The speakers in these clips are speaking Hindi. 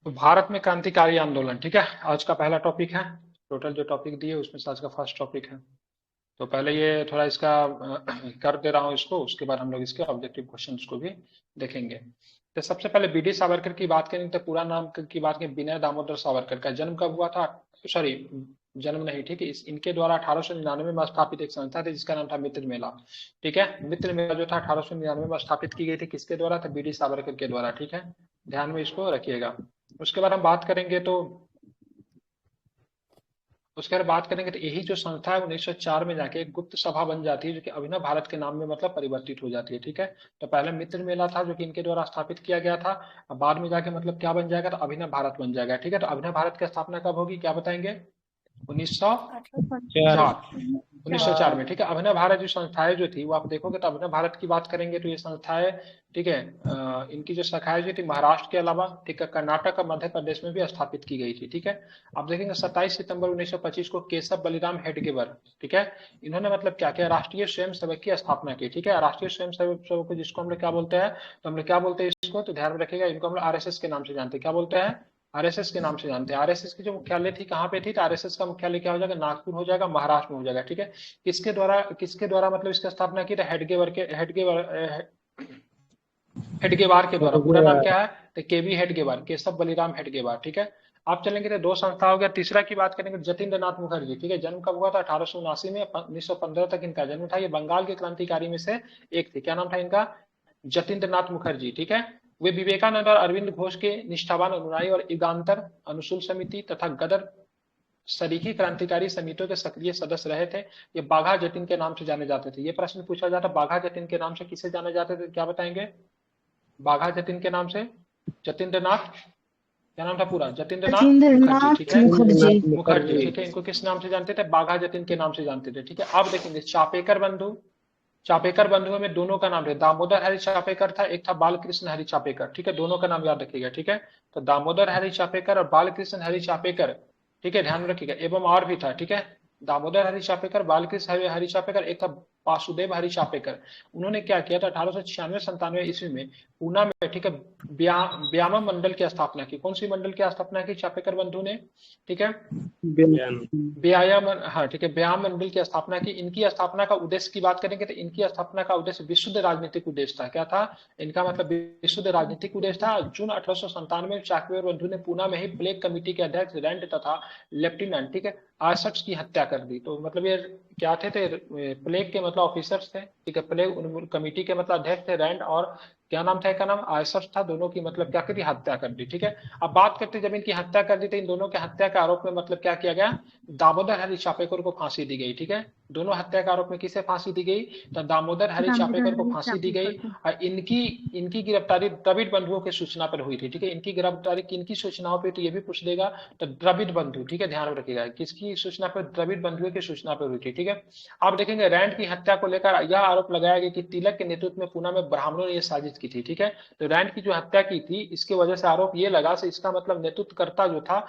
तो भारत में क्रांतिकारी आंदोलन, ठीक है, आज का पहला टॉपिक है। टोटल जो टॉपिक दिए उसमें से आज का फर्स्ट टॉपिक है। तो पहले ये थोड़ा इसका कर दे रहा हूँ इसको, उसके बाद हम लोग इसके ऑब्जेक्टिव क्वेश्चंस को भी देखेंगे। तो सबसे पहले बीडी सावरकर की बात करें तो पूरा नाम की बात करें, विनय दामोदर सावरकर का जन्म कब हुआ था? सॉरी, जन्म नहीं, ठीक है। इनके द्वारा 1899 में स्थापित एक संस्था थी जिसका नाम था मित्र मेला। ठीक है, मित्र मेला जो था 1899 में स्थापित की गई थी, किसके द्वारा? था बीडी सावरकर के द्वारा। ठीक है, ध्यान में इसको रखिएगा। उसके बाद हम बात करेंगे तो उसके बाद बात करेंगे तो यही जो संस्था है 1904 में जाके एक गुप्त सभा बन जाती है जो कि अभिनव भारत के नाम में मतलब परिवर्तित हो जाती है। ठीक है, तो पहले मित्र मेला था जो कि इनके द्वारा स्थापित किया गया था। अब बाद में जाके मतलब क्या बन जाएगा? तो अभिनव भारत बन जाएगा। ठीक है, तो अभिनव भारत की स्थापना कब होगी, क्या बताएंगे? चार 1904। 1904 में। ठीक है, अभिनव भारत जो संस्थाएं जो थी वो आप देखोगे तो अभिनव भारत की बात करेंगे तो ये संस्थाएं, ठीक है, इनकी जो शाखाएं जो थी महाराष्ट्र के अलावा, ठीक है, कर्नाटक और मध्य प्रदेश में भी स्थापित की गई थी। ठीक है, आप देखेंगे 27 सितंबर 1925 को केशव बलिराम हेडगेवर, ठीक है, इन्होंने मतलब क्या किया? राष्ट्रीय स्वयं सेवक की स्थापना की। ठीक है, राष्ट्रीय स्वयं सेवक को जिसको हम लोग क्या बोलते हैं? तो हम लोग क्या बोलते हैं इसको? तो ध्यान में रखिएगा, इनको हम लोग आरएसएस के नाम से जानते हैं। क्या बोलते हैं? आरएसएस के नाम से जानते हैं। आरएसएस की जो मुख्यालय थी कहाँ पे थी? तो आरएसएस का मुख्यालय क्या हो जाएगा? नागपुर हो जाएगा, महाराष्ट्र में हो जाएगा। ठीक है, किसके द्वारा मतलब इसकी स्थापना की? तो हेडगेवार के द्वारा। पूरा नाम क्या है? तो केवी हेडगेवार, केशव बलिराम हेडगेवार। ठीक है, आप चलेंगे तो दो संस्था हो गया। तीसरा की बात करेंगे जतीन्द्र नाथ मुखर्जी। ठीक है, जन्म कब हुआ था? 1879 में। 1915 तक इनका जन्म था। ये बंगाल के क्रांतिकारी में से एक थे। क्या नाम था इनका? जतीन्द्र नाथ मुखर्जी। ठीक है, वे विवेकानंद और अरविंद घोष के निष्ठावान अनुयायी और युगांतर अनुसूल समिति तथा गदर सरीखी क्रांतिकारी समितियों के सक्रिय सदस्य रहे थे। ये बाघा जतिन के नाम से जाने जाते थे। ये प्रश्न पूछा जाता, बाघा जतिन के नाम से किसे जाने जाते थे? क्या बताएंगे? बाघा जतिन के नाम से जतीन्द्र नाथ, क्या नाम था पूरा? जतीन्द्र नाथ मुखर्जी। ठीक रविंद्रनाथ है, मुखर्जी। मुखर्जी। ठीक है, इनको किस नाम से जानते थे? बाघा जतिन के नाम से जानते थे। ठीक है, अब देखेंगे चापेकर बंधु। चापेकर बंधुओं में दोनों का नाम है, दामोदर हरि चापेकर था, एक था बालकृष्ण हरि चापेकर। ठीक है, दोनों का नाम याद रखिएगा। ठीक है, तो दामोदर हरि चापेकर और बालकृष्ण हरि चापेकर, ठीक है, ध्यान में रखिएगा। एवं और भी था। ठीक है, दामोदर हरि चापेकर, बालकृष्ण हरि चापेकर, एक था वासुदेव हरि चापेकर। उन्होंने क्या किया था? 1896-97 ईस्वी में पूना में, ठीक है, व्यायाम मंडल की स्थापना की। कौन सी मंडल की स्थापना की चापेकर बंधु ने? ठीक है, व्यायाम, हाँ ठीक है, व्यायाम मंडल की स्थापना की। इनकी स्थापना का उद्देश्य की बात करेंगे तो इनकी स्थापना का उद्देश्य विशुद्ध राजनीतिक उद्देश्य था। क्या था इनका? मतलब विशुद्ध राजनीतिक उद्देश्य था। जून 1897 में चाकवेर बंधु ने पूना में ही प्लेग कमेटी के अध्यक्ष रैंड तथा लेफ्टिनेंट, ठीक है, आर्सट्स की हत्या कर दी। तो मतलब ये क्या थे प्लेग के मतलब ऑफिसर्स थे। ठीक है, प्लेग कमेटी के मतलब अध्यक्ष थे रैंड, और क्या नाम था? इनका नाम आयसर था। दोनों की मतलब क्या करी? हत्या कर दी। ठीक है, अब बात करते जब इनकी हत्या कर दी तो इन दोनों के हत्या के आरोप में मतलब क्या किया गया? दामोदर हरि चापेकर को फांसी दी गई। ठीक है, दोनों हत्या के आरोप में किसे फांसी दी गई? तो दामोदर हरि चापेकर को फांसी दी गई। और इनकी इनकी गिरफ्तारी द्रविड़ बंधुओं की सूचना पर हुई थी। ठीक है, इनकी गिरफ्तारी किनकी सूचनाओं पर? तो ये भी पूछ देगा। तो द्रविड़ बंधु, ठीक है, ध्यान रखिएगा, किसकी सूचना पर? द्रविड़ बंधुओं की सूचना पर हुई थी। ठीक है, आप देखेंगे रैंड की हत्या को लेकर यह आरोप लगाया गया कि तिलक के नेतृत्व में पूना में ब्राह्मणों ने यह साजिश की थी। ठीक है, तो रैंड की जो हत्या की थी इसकी वजह से आरोप ये लगा से इसका मतलब नेतृत्वकर्ता जो था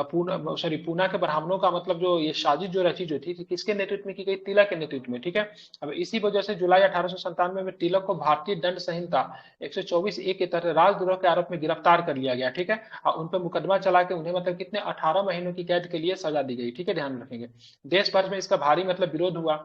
पूना के ब्राह्मणों का मतलब जो ये साजिश जो रची जो थी किसके नेतृत्व में की गई? तिलक के नेतृत्व में। ठीक है, अब इसी वजह से जुलाई 1897 में तिलक को भारतीय दंड संहिता 124 ए के तहत राजद्रोह के आरोप में गिरफ्तार कर लिया गया। ठीक है, और उन पर मुकदमा चला के उन्हें मतलब कितने 18 महीनों की कैद के लिए सजा दी गई। ठीक है, ध्यान रखेंगे। देश भर में इसका भारी मतलब विरोध हुआ।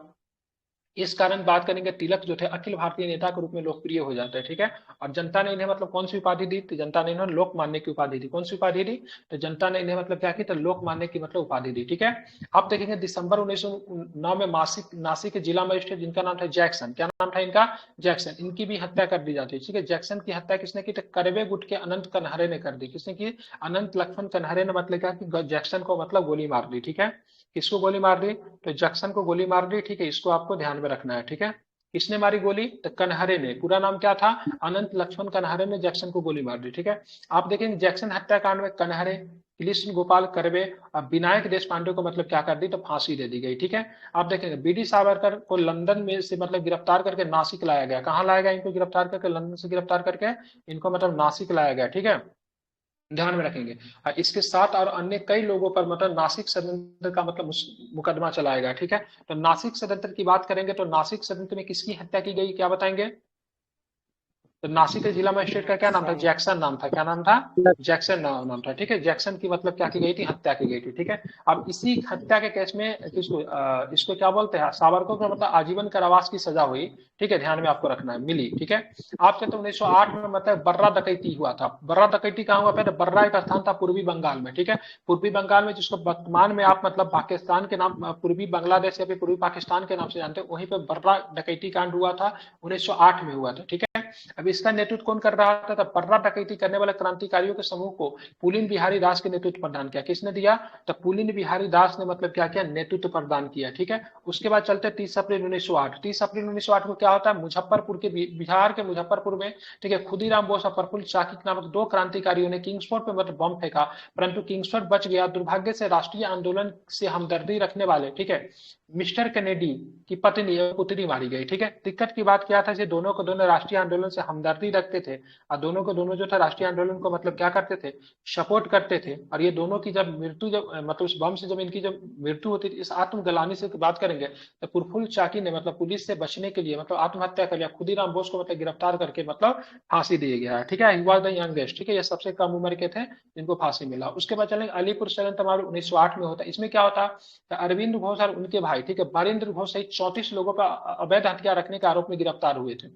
इस कारण बात करेंगे तिलक जो थे अखिल भारतीय नेता के रूप में लोकप्रिय हो जाते हैं। ठीक है, और जनता ने इन्हें मतलब कौन सी उपाधि दी? तो जनता ने इन्हें लोकमान्य की उपाधि दी। कौन सी उपाधि दी? तो जनता ने इन्हें मतलब क्या की? तो लोकमान्य की मतलब उपाधि दी। ठीक है, अब देखेंगे दिसंबर 1909 में नासिक के जिला मजिस्ट्रेट जिनका नाम था जैक्सन, क्या नाम था इनका? जैक्सन, इनकी भी हत्या कर दी जाती है। ठीक है, जैक्सन की हत्या किसने की? तो करवे गुट के अनंत कनहरे ने कर दी। किसने की? अनंत लक्ष्मण कनहरे ने मतलब क्या कि जैक्सन को मतलब गोली मार दी। ठीक है, किसको गोली मार दी? तो जैक्सन को गोली मार दी। ठीक है, इसको आपको ध्यान में रखना है। ठीक है, किसने मारी गोली? तो कनहरे ने। पूरा नाम क्या था? अनंत लक्ष्मण कनहरे ने जैक्सन को गोली मार दी। ठीक है, आप देखेंगे जैक्सन हत्याकांड में कनहरे, कृष्ण गोपाल करवे और विनायक देश पांडे को मतलब क्या कर दी? तो फांसी दे दी गई। ठीक है, आप देखेंगे बीडी सावरकर को लंदन में से मतलब गिरफ्तार करके नासिक लाया गया। कहाँ लाया गया इनको? गिरफ्तार करके लंदन से गिरफ्तार करके इनको मतलब नासिक लाया गया। ठीक है, ध्यान में रखेंगे। और इसके साथ और अन्य कई लोगों पर मतलब नासिक षड्यंत्र का मतलब मुकदमा चलाएगा। ठीक है, तो नासिक षड्यंत्र की बात करेंगे तो नासिक षड्यंत्र में किसकी हत्या की गई? क्या बताएंगे? तो नासिक के जिला मजिस्ट्रेट का क्या नाम था? जैक्सन नाम था। क्या नाम था? जैक्सन नाम था। ठीक है, जैक्सन की मतलब क्या की गई थी? हत्या की गई थी। ठीक है, अब इसी हत्या के केस में इसको क्या बोलते हैं? सावरकर को मतलब आजीवन कारावास की सजा हुई। ठीक है, ध्यान में आपको रखना है, मिली। ठीक है, आपके तो 1908 में मतलब बर्रा डकैती हुआ था। बर्रा डकैती कहाँ हुआ? पहले बर्रा एक स्थान था पूर्वी बंगाल में। ठीक है, पूर्वी बंगाल में, जिसको वर्तमान में आप मतलब पाकिस्तान के नाम, पूर्वी बांग्लादेश या फिर पूर्वी पाकिस्तान के नाम से जानते हैं, वहीं पे बर्रा डकैती कांड हुआ था, 1908 में हुआ था। ठीक है, अब इसका नेतृत्व कौन कर रहा था? बर्रा डकैती करने वाले क्रांतिकारियों के समूह को पुलिन बिहारी दास के नेतृत्व प्रदान किया। किसने दिया? तो पुलिन बिहारी दास ने मतलब क्या किया? नेतृत्व प्रदान किया। ठीक है, उसके बाद चलते 30 अप्रैल 1908। 30 अप्रैल 1908 को क्या होता है? मुजफ्फरपुर के, बिहार के मुजफ्फरपुर में, ठीक है, खुदीराम बोस और प्रफुल्ल चाकी नामक दो क्रांतिकारियों ने किंग्सफोर्ड पे मतलब बम फेंका, परंतु किंग्सफोर्ड बच गया। दुर्भाग्य से राष्ट्रीय आंदोलन से हमदर्दी रखने वाले, ठीक है, मिस्टर कैनेडी की पत्नी पुत्री मारी गई। ठीक है, दिक्कत की बात क्या था? ये दोनों को दोनों राष्ट्रीय आंदोलन से हमदर्दी रखते थे, और दोनों को दोनों जो था राष्ट्रीय आंदोलन को मतलब क्या करते थे? सपोर्ट करते थे। और ये दोनों की जब मृत्यु, जब मतलब उस बम से जब इनकी जब मृत्यु होती थी, इस आत्मग्लानि से बात करेंगे, तो प्रफुल्ल चाकी ने मतलब पुलिस से बचने के लिए मतलब आत्महत्या कर लिया। खुदीराम बोस को मतलब गिरफ्तार करके मतलब फांसी दिया गया है। ठीक है, ही वॉज द यंगेस्ट। ठीक है, ये सबसे कम उम्र के थे जिनको फांसी मिला। उसके बाद चलेंगे अलीपुर षड्यंत्र हमारे 1908 में होता है। इसमें क्या होता है? अरविंद घोष और उनके भाई, ठीक है, बरिंद्र घोष सहित 34 लोगों पर अवैध हथियार रखने के आरोप में गिरफ्तार हुए थे।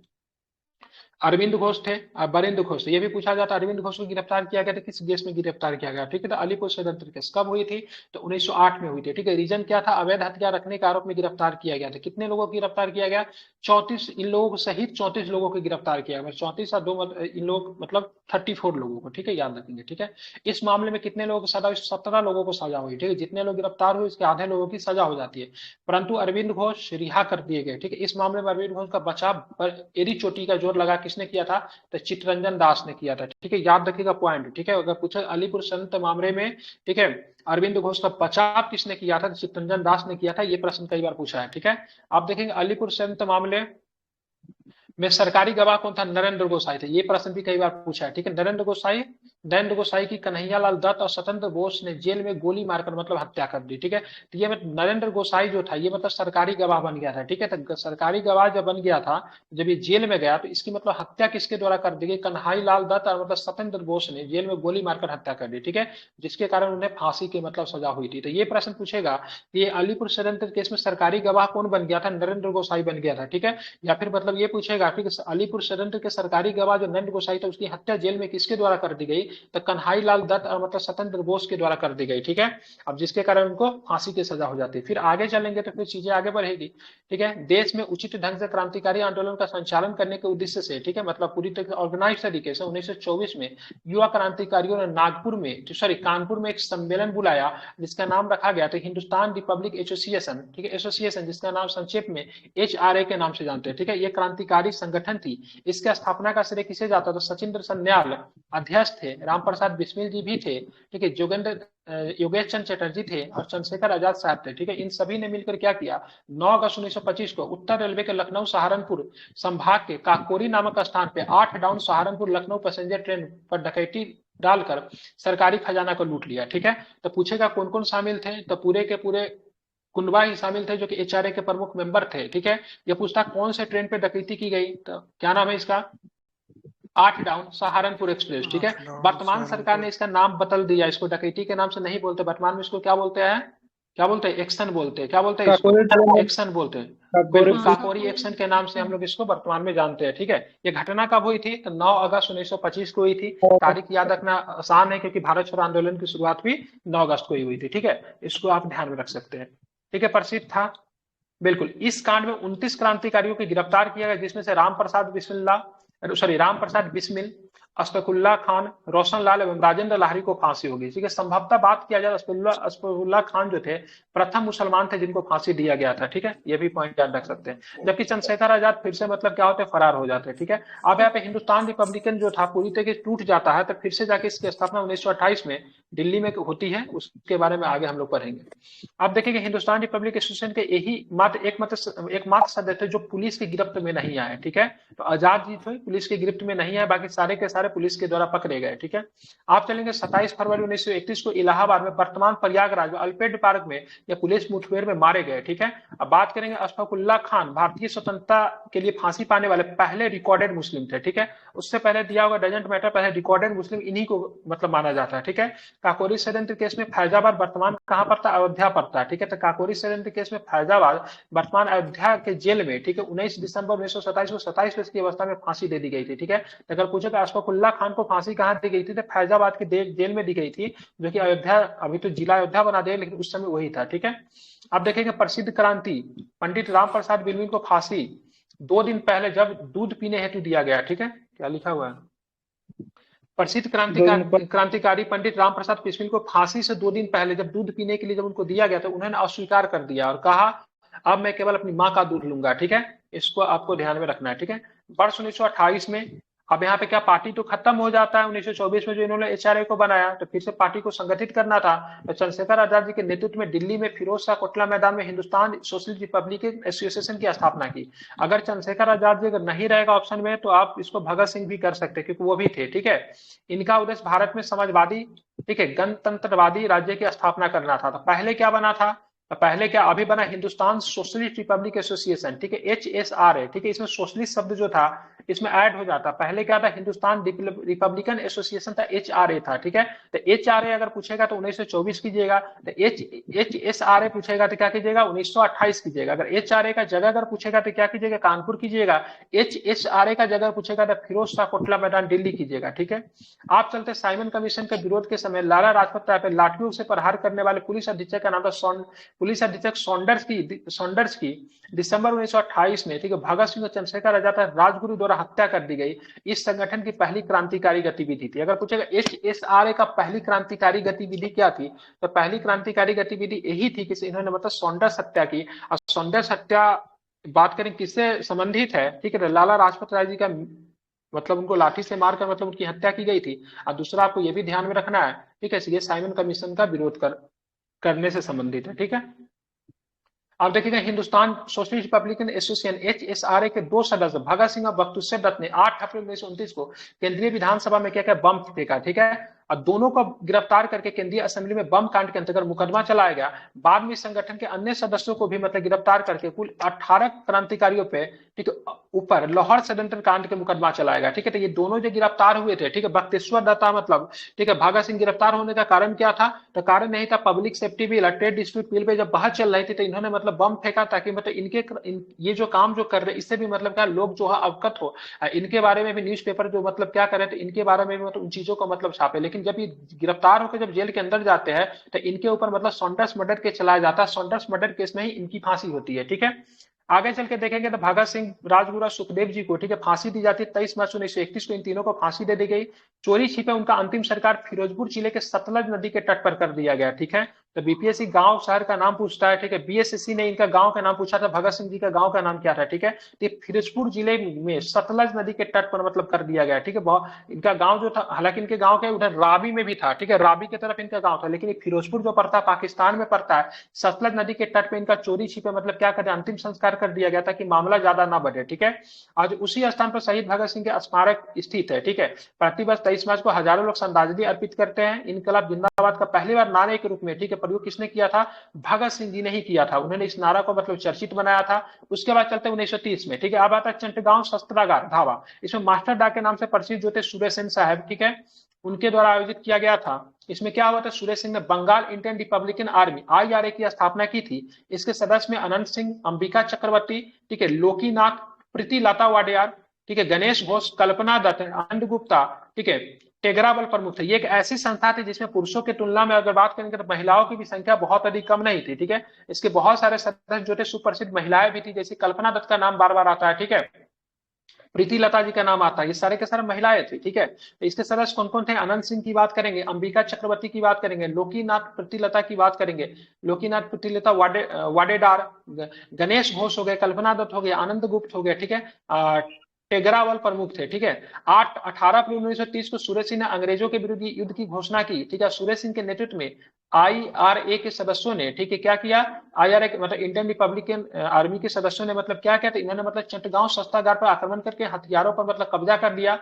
अरविंद घोष थे और बरिंद्र घोष थे। ये भी पूछा जाता है अरविंद घोष को गिरफ्तार किया गया था, किस केस में गिरफ्तार किया गया? ठीक है, तो अलीपुर षड्यंत्र केस कब हुई थी? तो 1908 में हुई थी। ठीक है, रीजन क्या था? अवैध हथियार रखने के आरोप में गिरफ्तार किया गया था। कितने लोगों को गिरफ्तार किया गया? 34, इन लोगों सहित 34 लोगों को गिरफ्तार किया गया। 34 और दो इन लोग मतलब 34 लोगों को। ठीक है, याद रखेंगे। ठीक है, इस मामले में कितने लोगों को सजा हुई? 17 लोगों को सजा हुई। ठीक है, जितने लोग गिरफ्तार हुए इसके आधे लोगों की सजा हो जाती है, परंतु अरविंद घोष रिहा कर दिए गए। ठीक है, इस मामले में अरविंद घोष का बचाव एड़ी चोटी का जोर लगा किसने किया था? तो चित्तरंजन दास ने किया था। ठीक है, याद रखिएगा पॉइंट। ठीक है, अगर पूछे अलीपुर षड्यंत्र मामले में, ठीक है, अरविंद घोष का बचाव किसने किया था? तो चित्तरंजन दास ने किया था। ये प्रश्न कई बार पूछा है। ठीक है, आप देखेंगे अलीपुर षड्यंत्र मामले में सरकारी गवाह कौन था? नरेंद्र गोसाई थे। ये प्रश्न भी कई बार पूछा है। ठीक है, नरेंद्र गोसाई की कन्हैयालाल दत्त और स्वतंत्र बोस ने जेल में गोली मारकर मतलब हत्या कर दी। ठीक है, तो ये नरेंद्र गोसाई जो था ये मतलब सरकारी गवाह बन गया था। ठीक है, तो सरकारी गवाह जब बन गया था, जब ये जेल में गया, तो इसकी मतलब हत्या किसके द्वारा कर दी गई? कन्हई लाल दत्त और मतलब स्वतंत्र बोस ने जेल में गोली मारकर हत्या कर दी। ठीक है, जिसके कारण उन्हें फांसी की मतलब सजा हुई थी। तो ये प्रश्न पूछेगा कि ये अलीपुर षड्यंत्र केस में सरकारी गवाह कौन बन गया था? नरेंद्र गोसाई बन गया था। ठीक है, या फिर मतलब ये पूछेगा कि अलीपुर षड्यंत्र के सरकारी गवाह जो नरेंद्र गोसाई था, उसकी हत्या जेल में किसके द्वारा कर दी गई? तो कन्हई लाल दत्त और मतलब स्वतंत्र बोस के द्वारा कर दी गई। ठीक है, अब जिसके कारण उनको फांसी की सजा हो जाती है। फिर आगे चलेंगे तो फिर चीजें आगे बढ़ेगी। ठीक है, देश में उचित ढंग से क्रांतिकारी आंदोलन का संचालन करने के उद्देश्य से, ठीक है, मतलब पूरी तरह ऑर्गेनाइज तरीके से 1924 में युवा क्रांतिकारियों ने कानपुर में एक सम्मेलन बुलाया, जिसका नाम रखा गया था हिंदुस्तान रिपब्लिक एसोसिएशन। ठीक है, एसोसिएशन जिसका नाम संक्षेप में HRA के नाम से जानते हैं। ठीक है, ये क्रांतिकारी संगठन थी। इसके स्थापना का श्रेय किसे जाता? तो सचिंद्र सन्याल अध्यक्ष थे, रामप्रसाद बिस्मिल जी भी थे, ठीक है, योगेश चंद्र चटर्जी थे और चंद्रशेखर आजाद साहब थे। ठीक है, इन सभी ने मिलकर क्या किया? 9 अगस्त 1925 को उत्तर रेलवे के लखनऊ सहारनपुर संभाग के काकोरी नामक स्थान पे 8 down Saharanpur Lucknow passenger train पर डकैती डालकर सरकारी खजाना को लूट लिया। ठीक है, तो पूछेगा कौन कौन शामिल थे? तो पूरे के पूरे कुंडवा ही शामिल थे, जो कि HRA के प्रमुख मेंबर थे। ठीक है, ये पूछता कौन से ट्रेन पे डकैती की गई? तो क्या नाम है इसका? 8 डाउन सहारनपुर एक्सप्रेस। ठीक है, वर्तमान सरकार ने इसका नाम बदल दिया, इसको डकैती के नाम से नहीं बोलते, वर्तमान में इसको क्या बोलते हैं? क्या बोलते हैं? एक्शन बोलते हैं। क्या बोलते हैं इसको? एक्शन बोलते हैं। बिल्कुल, काकोरी एक्शन के नाम से हम लोग इसको वर्तमान में जानते हैं। ठीक है, ये घटना कब हुई थी? तो 9 अगस्त 1925 को हुई थी। तारीख याद रखना आसान है, क्योंकि भारत छोड़ो आंदोलन की शुरुआत भी 9 अगस्त को ही हुई थी। ठीक है, इसको आप ध्यान में रख सकते हैं। ठीक है, प्रसिद्ध था बिल्कुल। इस कांड में 29 क्रांतिकारियों को गिरफ्तार किया गया, जिसमें से राम प्रसाद बिस्मिल, अशफाकुल्ला खान, रोशन लाल एवं राजेंद्र लाहिड़ी को फांसी होगी। ठीक है, संभवतः बात किया जाए अशफाकुल्ला खान जो थे प्रथम मुसलमान थे जिनको फांसी दिया गया था। ठीक है, ये भी पॉइंट याद रख सकते हैं। जबकि चंद्रशेखर आजाद फिर से मतलब क्या होते हैं? फरार हो जाते हैं। ठीक है, अब यहाँ पे हिंदुस्तान रिपब्लिकन जो था पूरी तरीके से टूट जाता है, तो फिर से जाके इसकी स्थापना 1928 में दिल्ली में होती है, उसके बारे में आगे हम लोग पढ़ेंगे। आप देखेंगे हिंदुस्तान रिपब्लिक एसोसिएशन के यही एकमात्र सदस्य थे जो पुलिस की गिरफ्त में नहीं आए, ठीक है। तो आजाद जी थे पुलिस की गिरफ्त में नहीं आए, बाकी सारे के सारे पुलिस के द्वारा पकड़े गए, ठीक है। आप चलेंगे 27 फरवरी 1931 को इलाहाबाद में वर्तमान प्रयागराज में अल्पेड पार्क में ये पुलिस मुठभेड़ में मारे गए, ठीक है। अब बात करेंगे अशफाकुल्ला खान, भारतीय स्वतंत्रता के लिए फांसी पाने वाले पहले रिकॉर्डेड मुस्लिम थे, ठीक है। उससे पहले दिया होगा डजेंट मैटर, पहले रिकॉर्डेड मुस्लिम इन्हीं को मतलब माना जाता है, ठीक है। काकोरी षड्यंत्र केस में फैजाबाद वर्तमान कहां पड़ता है, अयोध्या पड़ता है, ठीक है। तो काकोरी षड्यंत्र केस में फैजाबाद वर्तमान अयोध्या के जेल में, ठीक है, 19 दिसंबर 1927 को 27 वर्ष की अवस्था में फांसी दे दी गई थी, ठीक है। अगर पूछे तो अशफाकुल्ला खान को फांसी कहां दी गई थी, तो फैजाबाद की जेल में दी गई थी, जो कि अयोध्या अभी तो जिला अयोध्या बना दिया, लेकिन उस समय वही था, ठीक है। आप देखेंगे प्रसिद्ध क्रांति, पंडित राम प्रसाद बिस्मिल को फांसी 2 दिन पहले जब दूध पीने हेतु दिया गया, ठीक है। क्या लिखा हुआ है, प्रसिद्ध क्रांतिकारी पंडित राम प्रसाद बिस्मिल को फांसी से 2 दिन पहले जब दूध पीने के लिए जब उनको दिया गया तो उन्होंने अस्वीकार कर दिया और कहा अब मैं केवल अपनी माँ का दूध लूंगा, ठीक है। इसको आपको ध्यान में रखना है, ठीक है। वर्ष 1928 में, अब यहाँ पे क्या पार्टी तो खत्म हो जाता है 1924 में जो इन्होंने एचआरए को बनाया, तो फिर से पार्टी को संगठित करना था। तो चंद्रशेखर आजाद जी के नेतृत्व में दिल्ली में फिरोज शाह कोटला मैदान में हिंदुस्तान सोशलिस्ट रिपब्लिकन एसोसिएशन की स्थापना की। अगर चंद्रशेखर आजाद जी अगर नहीं रहेगा ऑप्शन में तो आप इसको भगत सिंह भी कर सकते क्योंकि वो भी थे, ठीक है। इनका उद्देश्य भारत में समाजवादी, ठीक है, गणतंत्रवादी राज्य की स्थापना करना था। तो पहले क्या बना था, तो पहले क्या अभी बना हिंदुस्तान सोशलिस्ट रिपब्लिक एसोसिएशन, ठीक है, HSR है, ठीक है। इसमें सोशलिस्ट शब्द जो था इसमें ऐड हो जाता, पहले क्या था हिंदुस्तान रिपब्लिकन एसोसिएशन था, HRA था, ठीक है। तो HRA अगर पूछेगा तो 1924 कीजिएगा, तो HSRA पूछेगा तो क्या कीजिएगा 1928 कीजिएगा। अगर HRA का जगह अगर पूछेगा तो क्या कीजिएगा कानपुर कीजिएगा, HSRA का जगह पूछेगा तो फिरोज शाह कोटला मैदान दिल्ली कीजिएगा, ठीक है। आप चलते साइमन कमीशन के विरोध के समय लाला लाजपत राय पर लाठियों से प्रहार करने वाले पुलिस अधीक्षक का नाम था पुलिस अधीक्षक सॉन्डर्स की दिसंबर 1928 में, ठीक है, भगत सिंह और चंद्रशेखर आजाद राजगुरु द्वारा हत्या कर दी गई। इस संगठन की पहली क्रांतिकारी गतिविधि थी। अगर पूछेगा HSRA का पहली क्रांतिकारी गतिविधि क्या थी, तो पहली क्रांतिकारी गतिविधि यही थी कि इन्होंने मतलब सॉन्डर्स हत्या की। और सॉन्डर्स हत्या बात करें किससे संबंधित है, ठीक है, लाला लाजपत राय जी का मतलब उनको लाठी से मारकर मतलब उनकी हत्या की गई थी। और दूसरा आपको यह भी ध्यान में रखना है, ठीक है, ये साइमन कमीशन का विरोध करने से संबंधित है, ठीक है। आप देखिएगा Hindustan socialist Republican association HSRA के 2 सदस्य भगत सिंह और बख्तुस्सेर दत्त ने 8 अप्रैल 1929 को केंद्रीय विधानसभा में क्या क्या बम फेंका, ठीक है। और दोनों को गिरफ्तार करके केंद्रीय असेंबली में बम कांड के अंतर्गत मुकदमा चलाया गया। बाद में संगठन के अन्य सदस्यों को भी मतलब गिरफ्तार करके कुल 18 क्रांतिकारियों पे, ठीक है, ऊपर लाहौर षड्यंत्र कांड के मुकदमा चलाया गया, ठीक है। तो ये दोनों जो गिरफ्तार हुए थे, ठीक है, बख्तेश्वर दत्ता मतलब, ठीक है, भगत सिंह गिरफ्तार होने का कारण क्या था, तो कारण नहीं था public safety bill, trade dispute bill pay जब बात चल रही थी तो इन्होंने मतलब बम फेंका ताकि मतलब ये जो काम जो कर रहे हैं इससे भी मतलब क्या लोग जो है अवगत हो, इनके बारे में भी न्यूज़पेपर जो मतलब क्या करे तो इनके बारे में भी मतलब उन चीजों को मतलब छापे। लेकिन जब ये गिरफ्तार होकर जब जेल के अंदर जाते हैं तो इनके ऊपर मतलब सॉन्डर्स मर्डर केस चलाया जाता है। सॉन्डर्स मर्डर केस में ही इनकी फांसी होती है, ठीक है। आगे चल के देखेंगे तो भगत सिंह राजगुरु सुखदेव जी को, ठीक है, फांसी दी जाती है 23 मार्च 1931 को। इन तीनों को फांसी दे दी गई। चोरी छिपे उनका अंतिम संस्कार फिरोजपुर जिले के सतलज नदी के तट पर कर दिया गया, ठीक है। तो बीपीएससी गांव शहर का नाम पूछता है, ठीक है। बीएसएससी ने इनका गांव का नाम पूछा था, भगत सिंह जी का गांव का नाम क्या था, ठीक है। तो फिरोजपुर जिले में सतलज नदी के तट पर मतलब कर दिया गया, ठीक है। इनका गांव जो था, हालांकि इनके गांव के उधर राबी में भी था, ठीक है, राबी की तरफ इनका गांव था, लेकिन फिरोजपुर जो पड़ता है पाकिस्तान में पड़ता है, सतलज नदी के तट पर इनका चोरी छिपे मतलब क्या कर अंतिम संस्कार कर दिया गया ताकि मामला ज्यादा ना बढ़े, ठीक है। आज उसी स्थान पर शहीद भगत सिंह के स्मारक स्थित है, ठीक है। प्रतिवर्ष 23 मार्च को हजारों लोग श्रद्धांजलि अर्पित करते हैं। इनकलाब जिंदाबाद का पहली बार नारे के रूप में, ठीक है, प्रयोग किसने किया था, भगत सिंह जी ने ही किया था। उन्होंने इस नारा को मतलब चर्चित बनाया था। उसके बाद चलते 1930 में, ठीक है, अब आता है चंटगांव शस्त्रागार धावा। इसमें मास्टर डा के नाम से प्रसिद्ध जो थे सुरेश सेन साहब, ठीक है, उनके द्वारा आयोजित किया गया था। इसमें क्या हुआ था, सुरेश सिंह ने Bengal Indian Republican Army IRA की स्थापना की थी। इसके सदस्य में अनंत सिंह, अंबिका चक्रवर्ती, ठीक है, लोकीनाथ, प्रीति लता वाडेयार, ठीक है, गणेश घोष, कल्पना दत्त, आनंद गुप्ता, ठीक है, टेगरा बल प्रमुख थे। ये एक ऐसी संस्था थी जिसमें पुरुषों की तुलना में अगर बात करेंगे तो महिलाओं की भी संख्या बहुत अधिक कम नहीं थी, ठीक है। इसके बहुत सारे सदस्य जो थे सुप्रसिद्ध महिलाएं भी थी, जैसे कल्पना दत्त का नाम बार बार आता है, ठीक है, प्रीति लता जी का नाम आता है, ये सारे के सारे महिलाएं थी, ठीक है। तो इसके सदस्य कौन कौन थे, अनंत सिंह की बात करेंगे, अंबिका चक्रवर्ती की बात करेंगे, लोकीनाथ प्रीति लता की बात करेंगे, लोकीनाथ प्रीति लता वाडेदार, गणेश घोष हो गए, कल्पना दत्त हो गए, आनंद गुप्त हो गए, ठीक है, टेगरावल प्रमुख थे, ठीक है। 18 अप्रैल 1930 को सूरज सिंह ने अंग्रेजों के विरुद्ध युद्ध की घोषणा की, ठीक है। सूरज सिंह के नेतृत्व में आईआरए के सदस्यों ने, ठीक है, क्या किया, आईआरए मतलब इंडियन रिपब्लिकन आर्मी के सदस्यों ने मतलब क्या किया था, इन्होंने मतलब चटगांव शस्त्रागार पर आक्रमण करके हथियारों पर मतलब कब्जा कर लिया।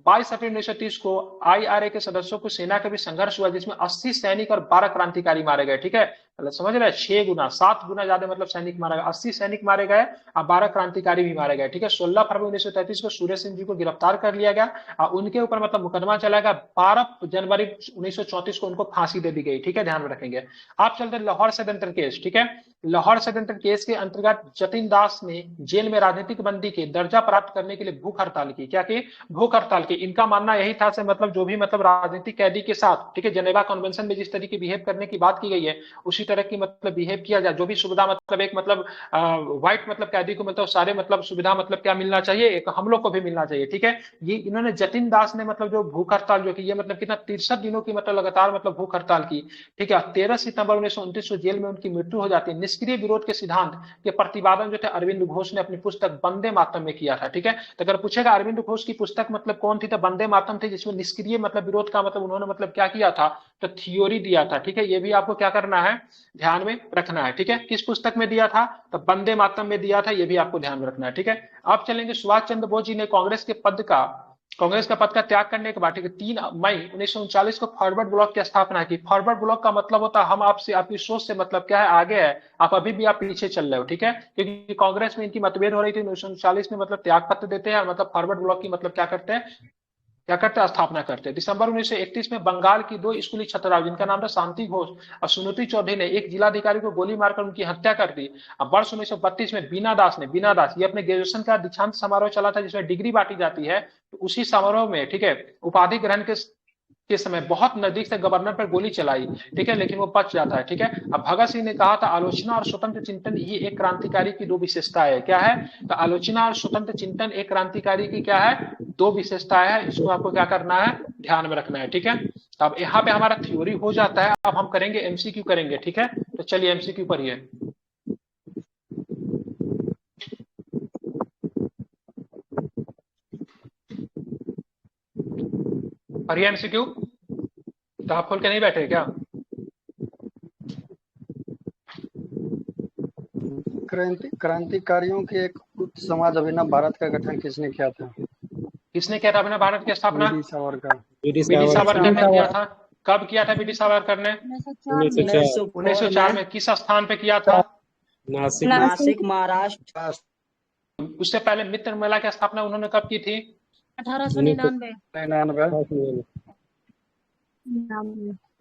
22 अप्रैल 1930 को आईआरए के सदस्यों को सेना का भी संघर्ष हुआ, जिसमें 80 सैनिक और 12 क्रांतिकारी मारे गए, ठीक है। मतलब समझ रहे हैं, 6 गुना 7 गुना ज्यादा मतलब सैनिक मारा गया, 80 सैनिक मारे गए और 12 क्रांतिकारी भी मारे गए, ठीक है। 16 फरवरी 1933 को सूरज सिंह जी को गिरफ्तार कर लिया गया और उनके ऊपर मतलब मुकदमा चला गया। 12 जनवरी 1934 को उनको फांसी दे दी गई, ठीक है, ध्यान में रखेंगे। आप चलते लाहौर षड्यंत्र केस, ठीक है। लाहौर षड्यंत्र केस के अंतर्गत जतिन दास ने जेल में राजनीतिक बंदी के दर्जा प्राप्त करने के लिए भूख हड़ताल की, क्या की, भूख हड़ताल की। इनका मानना यही था से मतलब जो भी मतलब राजनीतिक कैदी के साथ, ठीक है, जेनेवा कन्वेंशन में जिस तरीके बिहेव करने की बात की गई है उसी तरह की मतलब बिहेव किया जाए, जो भी सुविधा मतलब एक मतलब व्हाइट मतलब कैदी को मतलब सारे मतलब सुविधा मतलब क्या मिलना चाहिए, एक हम लोग को भी मिलना चाहिए, ठीक है। ये इन्होंने जतिन दास ने मतलब जो भूख हड़ताल जो की, ये मतलब कितना 63 दिनों की मतलब लगातार मतलब भूख हड़ताल की, ठीक है। 13 सितंबर 1929 को जेल में उनकी मृत्यु हो जाती है। निष्क्रिय विरोध के सिद्धांत के प्रतिपादन जो थे अरविंद घोष ने अपनी पुस्तक वंदे मातरम में किया था, ठीक है। तो अगर पूछेगा अरविंद घोष की पुस्तक मतलब कौन थी, तो वंदे मातरम थी, जिसमें निष्क्रिय मतलब विरोध का मतलब उन्होंने मतलब क्या किया था, तो थ्योरी दिया था, ठीक है। ये भी आपको क्या करना है, ध्यान में रखना है, ठीक है। किस पुस्तक में दिया था, तो वंदे मातरम में दिया था, ये भी आपको ध्यान में रखना है, ठीक है। अब चलेंगे सुभाष चंद्र बोस जी ने कांग्रेस का पद का त्याग करने के बाद, ठीक है, 3 मई 1939 को फॉरवर्ड ब्लॉक की स्थापना की। फॉरवर्ड ब्लॉक का मतलब होता है हम आपसे, आपकी सोच से मतलब क्या है, आगे है, आप अभी भी आप पीछे चल रहे हो, ठीक है। क्योंकि कांग्रेस में इनकी मतभेद हो रही थी, 1939 में मतलब त्याग पत्र देते हैं और मतलब फॉरवर्ड ब्लॉक की मतलब क्या करते हैं, स्थापना करते हैं। दिसंबर 1931 में बंगाल की 2 स्कूली छात्राओं जिनका नाम था शांति घोष और सुनीति चौधरी ने एक जिलाधिकारी को गोली मारकर उनकी हत्या कर दी। अब वर्ष 1932 में बीना दास ये अपने ग्रेजुएशन का दीक्षांत समारोह चला था, जिसमें डिग्री बांटी जाती है, तो उसी समारोह में, ठीक है, उपाधि ग्रहण के समय बहुत नजदीक से गवर्नर पर गोली चलाई, ठीक है, लेकिन वो बच जाता है, ठीक है। अब भगत सिंह ने कहा था आलोचना और स्वतंत्र चिंतन ही एक क्रांतिकारी की 2 विशेषताएं है, क्या है, तो आलोचना और स्वतंत्र चिंतन एक क्रांतिकारी की क्या है, 2 विशेषताएं है। इसको आपको क्या करना है, ध्यान में रखना है, ठीक है। अब यहाँ पे हमारा थ्योरी हो जाता है, अब हम करेंगे एमसीक्यू करेंगे, ठीक है। तो चलिए एमसीक्यू पढ़िए, पढ़िए एमसीक्यू। तो आप खोल के नहीं बैठे क्या, क्रांतिकारियों के एक गुप्त समाज अभिनव भारत का गठन किसने किया था? किसने किया था अपने भारत की स्थापना, वीडी सावरकर। बीडी सावरकर ने किया था। कब किया था बीडी सावरकर ने, 1904 1904 में। किस स्थान पे किया था, नासिक महाराष्ट्र। उससे पहले मित्र मेला की स्थापना उन्होंने कब की थी, 1899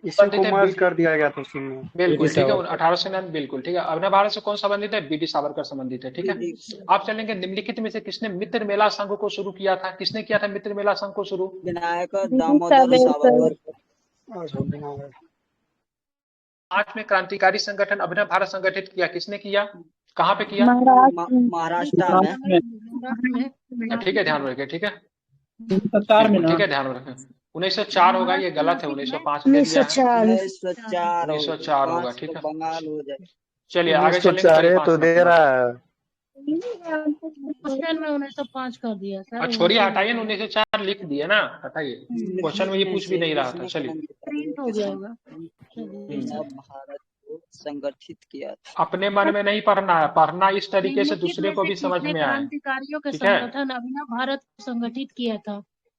इसी संबंधित को है मर्ज कर दिया गया था उसमें। बिल्कुल ठीक है, 1899 बिल्कुल ठीक है। अपने भारत से कौन संबंधित है, बीडी सावरकर संबंधित है, ठीक है। आप चलेंगे निम्नलिखित में से किसने मित्र मेला संघ को शुरू किया था, किसने किया था मित्र मेला संघ को शुरू, विनायक दामोदर सावरकर। आज में क्रांतिकारी संगठन अभिनव भारत संगठित किया, किसने किया, कहाँ पे किया, महाराष्ट्र में। ठीक है, ध्यान रखें, ठीक है, 1904 में बिल्कुल ना, ठीक है, ध्यान रखें। 1904 होगा, ये गलत है, 1905 दे दिया है, 1904 होगा, ठीक है। बंगाल हो जाए। चलिए आगे चलेंगे, 1904 तो दे रहा है। क्वेश्चन में 1905 कर दिया सर। छोड़िए, हटाइए, 1904 लिख दिए ना, हटाइए, क्वेश्चन में ये पूछ भी नहीं रहा था। चलिए प्रिंट हो गया होगा। भारत को संगठित किया था। अपने मन में नहीं पढ़ना है, पढ़ना इस तरीके से दूसरे को भी समझ में आए, क्रांतिकारियों के ठीक है। संगठन अभिनव भारत को संगठित किया था,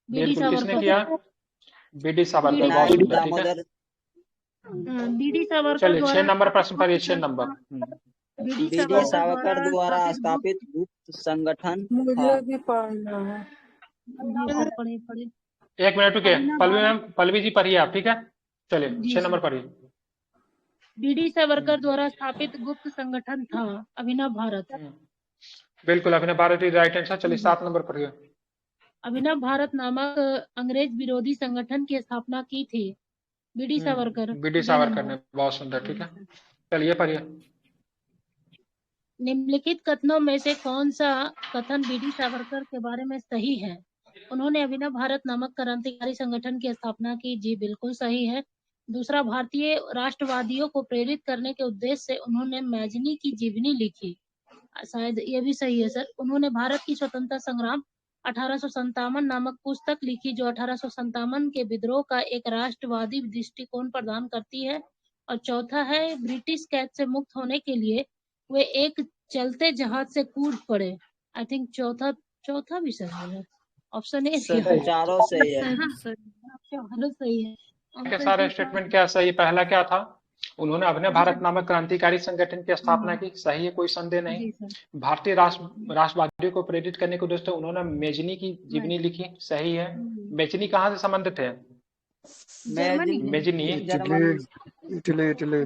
बीडी बिल्कुल, किसने सावरकर। किया, बीडी सावरकर, बहुत सुंदर, ठीक है। बीडी सावरकर चलिए 6 द्वारा नंबर प्रश्न पर, 6 नंबर, बीडी सावरकर द्वारा स्थापित गुप्त संगठन था। पढ़े। 1 मिनट रुके, पल्लवी मैम, पल्लवी जी पढ़िए आप, ठीक है। चलिए 6 नंबर पढ़िए, बीडी सावरकर द्वारा स्थापित गुप्त संगठन था अभिनव भारत। बिल्कुल, अभिनव भारत राइट आंसर। चलिए 7 नंबर पढ़िए, अभिनव भारत नामक अंग्रेज विरोधी संगठन की स्थापना की थी बीडी सावरकर। बीडी सावरकर ने, बहुत सुंदर, ठीक है। चलिए पढ़िए, निम्नलिखित कथनों में से कौन सा कथन बीडी सावरकर के बारे में सही है, उन्होंने अभिनव भारत नामक क्रांतिकारी संगठन की स्थापना की, जी बिल्कुल सही है। दूसरा, भारतीय राष्ट्रवादियों को प्रेरित करने के उद्देश्य से उन्होंने मैजनी की जीवनी लिखी, शायद ये भी सही है सर। उन्होंने भारत की स्वतंत्रता संग्राम 1857 नामक पुस्तक लिखी जो 1857 के विद्रोह का एक राष्ट्रवादी दृष्टिकोण प्रदान करती है। और चौथा है ब्रिटिश कैद से मुक्त होने के लिए वे एक चलते जहाज से कूद पड़े। आई थिंक चौथा भी सही है। ऑप्शन ए चारों सही है। चारों सही है। के सारे स्टेटमेंट क्या सही? पहला क्या था? उन्होंने अभिनव भारत नामक क्रांतिकारी संगठन की स्थापना की, सही है, कोई संदेह नहीं। भारतीय राष्ट्रवादियों को प्रेरित करने के उद्देश्य उन्होंने मेजनी की जीवनी लिखी, सही है। मेजनी कहाँ से संबंधित है? मेजनी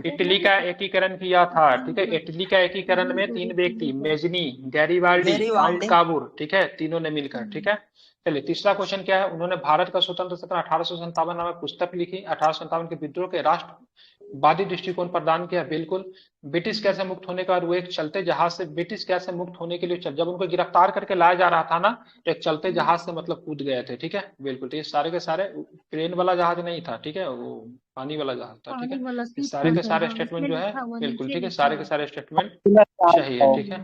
इटली का एकीकरण किया था, ठीक है। इटली का एकीकरण में 3 व्यक्ति, मेजनी, गैरीवाल्डी, काउंट काबूर, ठीक है, तीनों ने मिलकर, ठीक है। चलिए तीसरा क्वेश्चन क्या है? उन्होंने भारत का स्वतंत्र सत्ता 1857 नामक पुस्तक लिखी, 1857 के विद्रोह के राष्ट्रवादी दृष्टिकोण प्रदान किया, बिल्कुल। ब्रिटिश कैद से मुक्त होने के बाद वो एक चलते जहाज से, ब्रिटिश कैद से मुक्त होने के लिए जब उनको गिरफ्तार करके लाया जा रहा था ना, तो एक चलते जहाज से मतलब कूद गए थे, ठीक है, बिल्कुल। तो ये सारे के सारे प्लेन वाला जहाज नहीं था, ठीक है, वो पानी वाला जहाज था, ठीक है। सारे के सारे स्टेटमेंट जो है बिल्कुल ठीक है, सारे के सारे स्टेटमेंट सही है, ठीक है,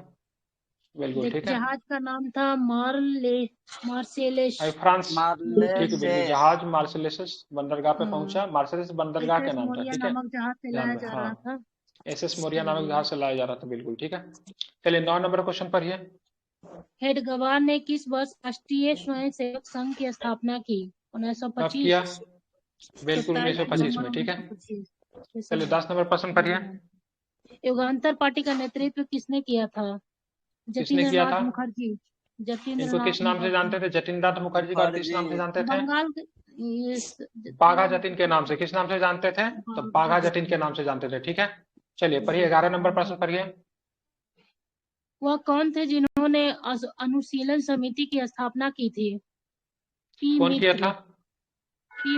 बिल्कुल ठीक है। जहाज का नाम था मार्सेलेस, फ्रांस, ठीक है, जहाज मार्सेलेस बंदरगाह पे पहुंचा, मार्सेलेस बंदरगाह का नाम था, ठीक है। जहाज से लाया जा रहा था, एसएस मोरिया नामक जहाज से लाया जा रहा था, बिल्कुल ठीक है। चलिए 9 नंबर क्वेश्चन पढ़िए। हेडगवार ने किस वर्ष राष्ट्रीय स्वयंसेवक संघ की स्थापना की? 1925। बिल्कुल 1925 में, ठीक है। चलिए 10 नंबर प्रश्न पढ़िए। युगांतर पार्टी का नेतृत्व किसने किया था? किसने किया था? मुखर्जी। इनको किस नाम से जानते थे? जतिननाथ मुखर्जी का किस नाम से जानते थे? बंगाल बाघा जतिन के नाम से। किस नाम से जानते थे? तो बाघा जतिन के नाम से जानते थे, ठीक है। चलिए पढ़िए 11 नंबर प्रश्न पढ़िए। वह कौन थे जिन्होंने अनुशीलन समिति की स्थापना की थी? कौन किया था?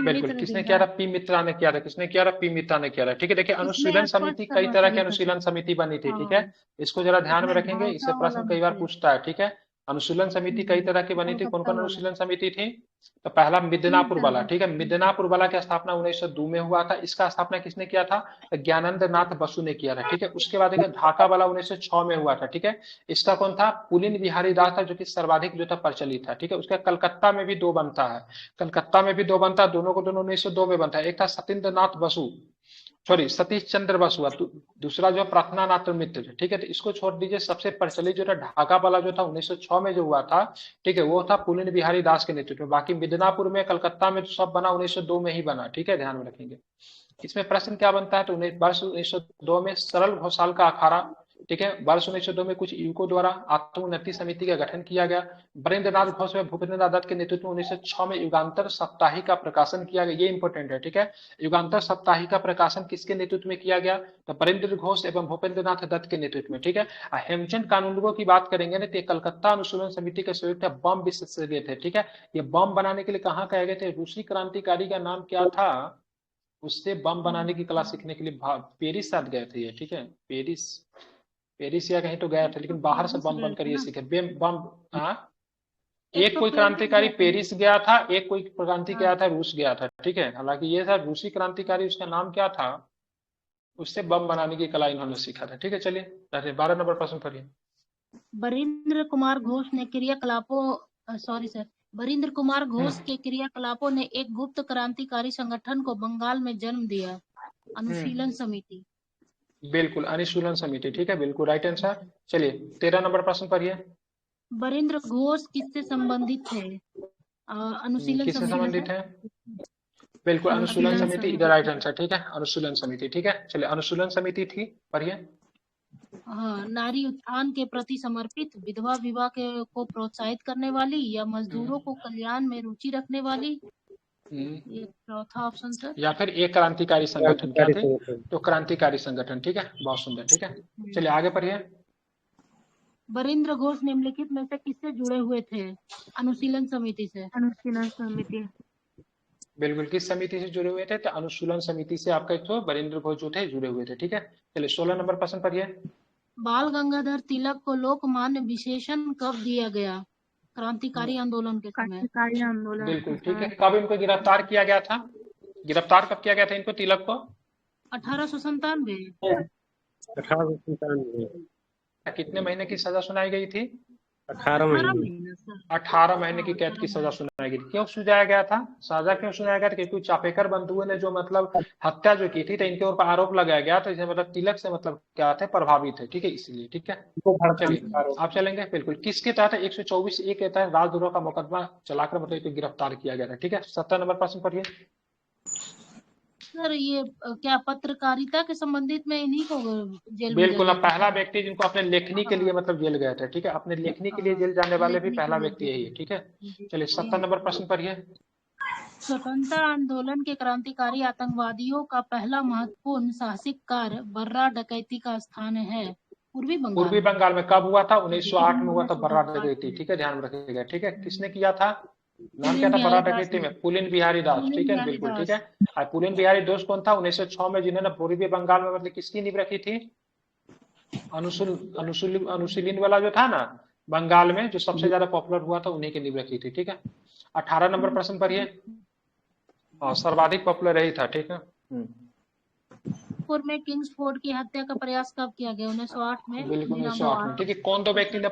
बिल्कुल, किसने किया था? पी मित्रा ने किया था। किसने किया था? पी मित्रा ने किया था, ठीक है। देखिए अनुशीलन समिति, कई तरह की अनुशीलन समिति बनी थी, ठीक है। इसको जरा ध्यान में रखेंगे, इससे प्रश्न कई बार पूछता है, ठीक है। अनुशीलन समिति कई तरह की बनी थी। कौन कौन अनुशीलन समिति थी? तो पहला मिदनापुर वाला, ठीक है, मिदनापुर वाला की स्थापना 1902 में हुआ था। इसका स्थापना किसने किया था? ज्ञानंद नाथ बसु ने किया था, ठीक है। उसके बाद ढाका वाला 1906 में हुआ था, ठीक है। इसका कौन था? पुलिन बिहारी दास था, जो कि सर्वाधिक जो था प्रचलित था, ठीक है। उसका कलकत्ता में भी 2 बनता है, कलकत्ता में भी 2 बनता है, दोनों को दोनों 1902 में बनता है। एक था सत्येंद्र नाथ बसु, सॉरी सतीश चंद्र बसु, दूसरा जो प्रार्थना नाथ मित्र, ठीक है। तो इसको छोड़ दीजिए। सबसे प्रचलित जो था ढाका वाला जो था 1906 में जो हुआ था, ठीक है, वो था पुलिन बिहारी दास के नेतृत्व में। बाकी मिदनापुर में, कलकत्ता में तो सब बना 1902 में ही बना, ठीक है, ध्यान में रखेंगे। इसमें प्रश्न क्या बनता है? तो वर्ष 1902 में सरल घोषाल का अखाड़ा, ठीक है, वर्ष 1902 में कुछ युवकों द्वारा आत्मोन्नति समिति का गठन किया गया। बरेंद्र नाथ घोष व भूपेंद्र नाथ दत्त के नेतृत्व में 1906 में युगांतर साप्ताहिक का प्रकाशन किया गया। ये इंपॉर्टेंट है, ठीक है। युगांतर साप्ताहिक का प्रकाशन किसके नेतृत्व में किया गया? तो बरेंद्र घोष एवं भूपेंद्र नाथ दत्त के नेतृत्व में, ठीक है। हेमचंद कानूनगो की बात करेंगे ना, तो कलकत्ता अनुशीलन समिति के संयुक्त बम विशेषज्ञ थे, ठीक है। ये बम बनाने के लिए कहाँ गए थे? रूसी क्रांतिकारी का नाम क्या था? उससे बम बनाने की कला सीखने के लिए पेरिस साथ गए थे ये, ठीक है। पेरिस या कहीं तो गया था, लेकिन बाहर से बम बनकर ये सीखे बम। एक कोई क्रांतिकारी पेरिस गया था, एक कोई क्रांति गया था रूस गया था, ठीक है। हालांकि ये था रूसी क्रांतिकारी, उसका नाम क्या था? उससे बम बनाने की कला इन्होंने सीखा था, ठीक है। चलिए 12 नंबर प्रश्न पढ़िए। बरिंद्र कुमार घोष ने बरिंद्र कुमार घोष के क्रियाकलापों ने एक गुप्त क्रांतिकारी संगठन को बंगाल में जन्म दिया, अनुशीलन समिति। बिल्कुल, अनुशीलन समिति, ठीक है, बिल्कुल राइट आंसर। चलिए 13 नंबर प्रश्न पढ़िए। बरिंद्र घोष किससे संबंधित थे? अनुशीलन किससे संबंधित है? बिल्कुल अनुशीलन समिति, इधर राइट आंसर, ठीक है, अनुशीलन समिति, ठीक है। चलिए अनुशीलन समिति थी, पढ़िए। नारी उत्थान के प्रति समर्पित, विधवा विवाह को प्रोत्साहित करने वाली, या मजदूरों को कल्याण में रुचि रखने वाली? ये चौथा ऑप्शन सर। या फिर एक क्रांतिकारी संगठन क्या थे? तो क्रांतिकारी संगठन, ठीक है, बहुत सुंदर, ठीक है। चलिए आगे पढ़िए। बरिंद्र घोष निम्नलिखित में से किससे जुड़े हुए थे? अनुशीलन समिति से। अनुशीलन समिति, बिल्कुल, किस समिति से जुड़े हुए थे? तो अनुशीलन समिति से आपका तो बरिंद्र घोष जो थे जुड़े हुए थे, ठीक है। चलिए 16 नंबर प्रश्न पढ़िए। बाल गंगाधर तिलक को लोकमान्य विशेषण कब दिया गया? क्रांतिकारी आंदोलन के समय। क्रांतिकारी आंदोलन, बिल्कुल ठीक है। कब इनको गिरफ्तार किया गया था? गिरफ्तार कब किया गया था इनको, तिलक को? 1897। कितने महीने की सजा सुनाई गई थी? 18 18 महीने। महीने सर। 18 महीने की हाँ, कैद की 18 सजा सुनाई गई। क्यों सुनाया गया था? सजा क्यों सुनाया गया था? क्योंकि चापेकर बंधुओं ने जो मतलब हत्या जो की थी तो इनके ऊपर आरोप लगाया गया था, इसे मतलब तिलक से मतलब क्या थे, प्रभावित है, ठीक है, इसलिए, ठीक है। उनको भड़काने चलिए का आरोप। आप चलेंगे, बिल्कुल। किसके तहत? 124 ए के तहत राजद्रोह का मुकदमा चलाकर मतलब इनको गिरफ्तार किया गया था, ठीक है। 70 नंबर प्रश्न पढ़िए। सर ये क्या पत्रकारिता के संबंधित में इन्हीं को जेल में बिल्कुल। भेजा अब पहला व्यक्ति जिनको अपने लेखनी के लिए मतलब जेल गए थे, ठीक है, अपने लेखनी के लिए जेल जाने वाले भी लेखनी पहला के लिए व्यक्ति यही है, ठीक है। जी। चलिए 70 नंबर प्रश्न पढ़िए। स्वतंत्रता आंदोलन के क्रांतिकारी आतंकवादियों का पहला महत्वपूर्ण साहसिक कार्य बर्रा डकैती का स्थान है पूर्वी पूर्वी बंगाल। बंगाल में कब हुआ था? 1908 में हुआ था बर्रा डकैती, ठीक है, ध्यान में रखिएगा, ठीक है। किसने किया था? नाम क्या पुलिन था बर्रा बिहारी दास डकैती ने। में? पुलिन बिहारी दास, पुलिन ठीक है, बिहारी बिल्कुल, ठीक दास। है। और पुलिन बिहारी दास कौन था? 1906 में जिन्होंने पूर्वी बंगाल में मतलब किसकी नींव रखी थी? अनुशीलन वाला जो था ना बंगाल में, जो सबसे ज्यादा पॉपुलर हुआ था, उन्हीं की नींव रखी थी, ठीक है। 18 नंबर प्रश्न पढ़िए। सर्वाधिक पॉपुलर यही था, ठीक है। पुर में किंग्सफोर्ड की हत्या का प्रयास कब किया गया? 1908 में। बिल्कुल खुदीराम 1908 में, ठीक है। कौन दो व्यक्ति ने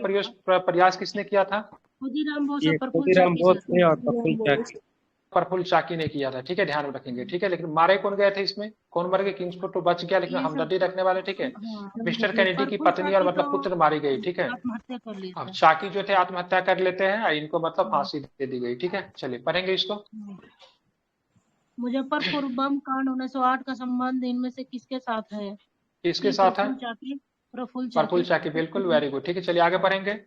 प्रयास किसने किया था? खुदीराम बोस और ये प्रफुल्ल खुदीराम चाकी बोस सर। ने और प्रफुल्ल चाकी। प्रफुल्ल चाकी ने किया था, ठीक है, ध्यान में रखेंगे, ठीक है। लेकिन मारे कौन गए थे इसमें? कौन मर गए? किंग्सफोर्ड तो बच गया, लेकिन ये सब हमदर्दी रखने वाले, ठीक है। हाँ, मिस्टर कैनेडी की प्रफुल्ल पत्नी और चाकी मतलब तो पुत्र मारी गई, ठीक है। आत्महत्या कर लिए अब थे। चाकी जो थे आत्महत्या कर लेते हैं और इनको मतलब फांसी दे दी गई, ठीक है। चलिए पढ़ेंगे इसको। मुजफ्फरपुर बम कांड 1908 का संबंध इनमें से किसके साथ है? किसके सी साथ है? प्रफुल्ल चाकी। प्रफुल्ल प्रफुल्ल चाकी। चाकी, बिल्कुल, वेरी गुड, ठीक है। चलिए आगे पढ़ेंगे।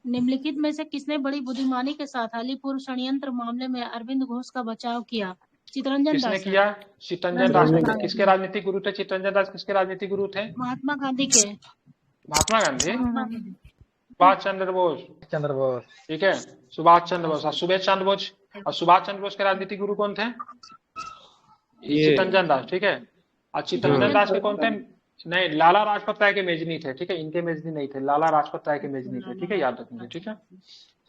निम्नलिखित में से किसने बड़ी बुद्धिमानी के साथ अलीपुर षड्यंत्र मामले में अरविंद घोष का बचाव किया? चितरंजन किसने दास सर। किया? चित्तरंजन दास ने किया। किसके राजनीतिक गुरु थे चित्तरंजन दास? किसके राजनीतिक गुरु थे? महात्मा गांधी के। महात्मा गांधी, महात्मा गांधी। सुभाष चंद्र बोस, चंद्र बोस। ठीक है, सुभाष चंद्र बोस और सुभाष चंद्र बोस। और सुभाष चंद्र बोस के राजनीतिक गुरु कौन थे? ये चित्तरंजन दास, ठीक है। और चित्तरंजन दास के कौन थे? नहीं, लाला लाजपत राय के मेजनी थे, ठीक है, इनके मेजनी नहीं थे, लाला लाजपत राय के मेजनी थे, ठीक है, याद रखेंगे, ठीक है।